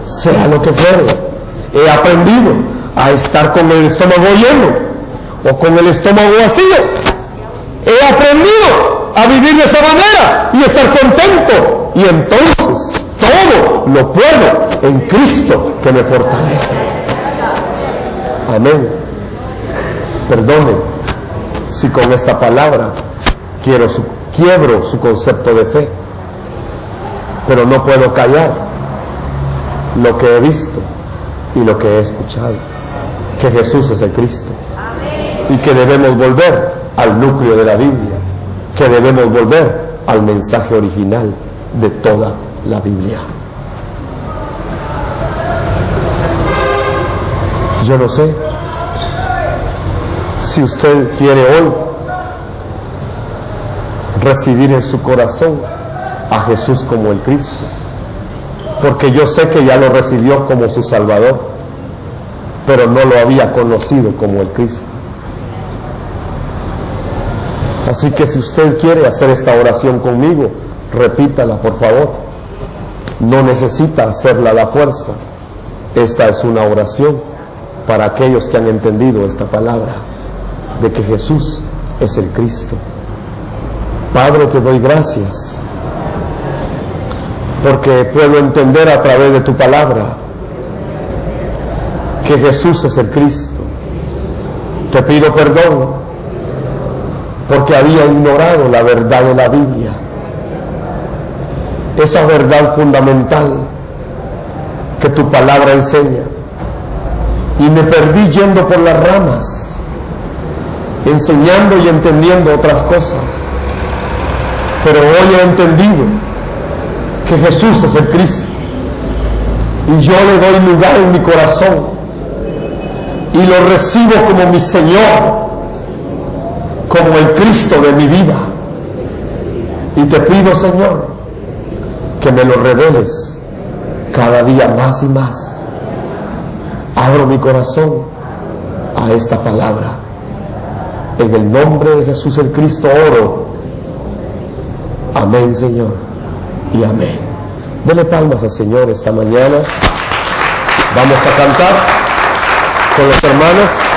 sea lo que fuere. He aprendido a estar con el estómago lleno o con el estómago vacío. He aprendido a vivir de esa manera y estar contento. Y entonces todo lo puedo en Cristo que me fortalece. Amén. Perdone si con esta palabra quiebro su concepto de fe, pero no puedo callar lo que he visto y lo que he escuchado, que Jesús es el Cristo. Amén. Y que debemos volver al núcleo de la Biblia, que debemos volver al mensaje original de toda la Biblia. Yo no sé si usted quiere hoy recibir en su corazón a Jesús como el Cristo, porque yo sé que ya lo recibió como su Salvador, pero no lo había conocido como el Cristo. Así que si usted quiere hacer esta oración conmigo, repítala, por favor. No necesita hacerla a la fuerza. Esta es una oración para aquellos que han entendido esta palabra de que Jesús es el Cristo. Padre, te doy gracias porque puedo entender a través de tu palabra que Jesús es el Cristo. Te pido perdón porque había ignorado la verdad de la Biblia, esa verdad fundamental que tu palabra enseña, y me perdí yendo por las ramas, enseñando y entendiendo otras cosas. Pero hoy he entendido que Jesús es el Cristo, y yo le doy lugar en mi corazón y lo recibo como mi Señor, como el Cristo de mi vida. Y te pido, Señor, que me lo reveles cada día más y más. Abro mi corazón a esta palabra. En el nombre de Jesús el Cristo oro. Amén, Señor, y amén. Dele palmas al Señor esta mañana. Vamos a cantar con los hermanos.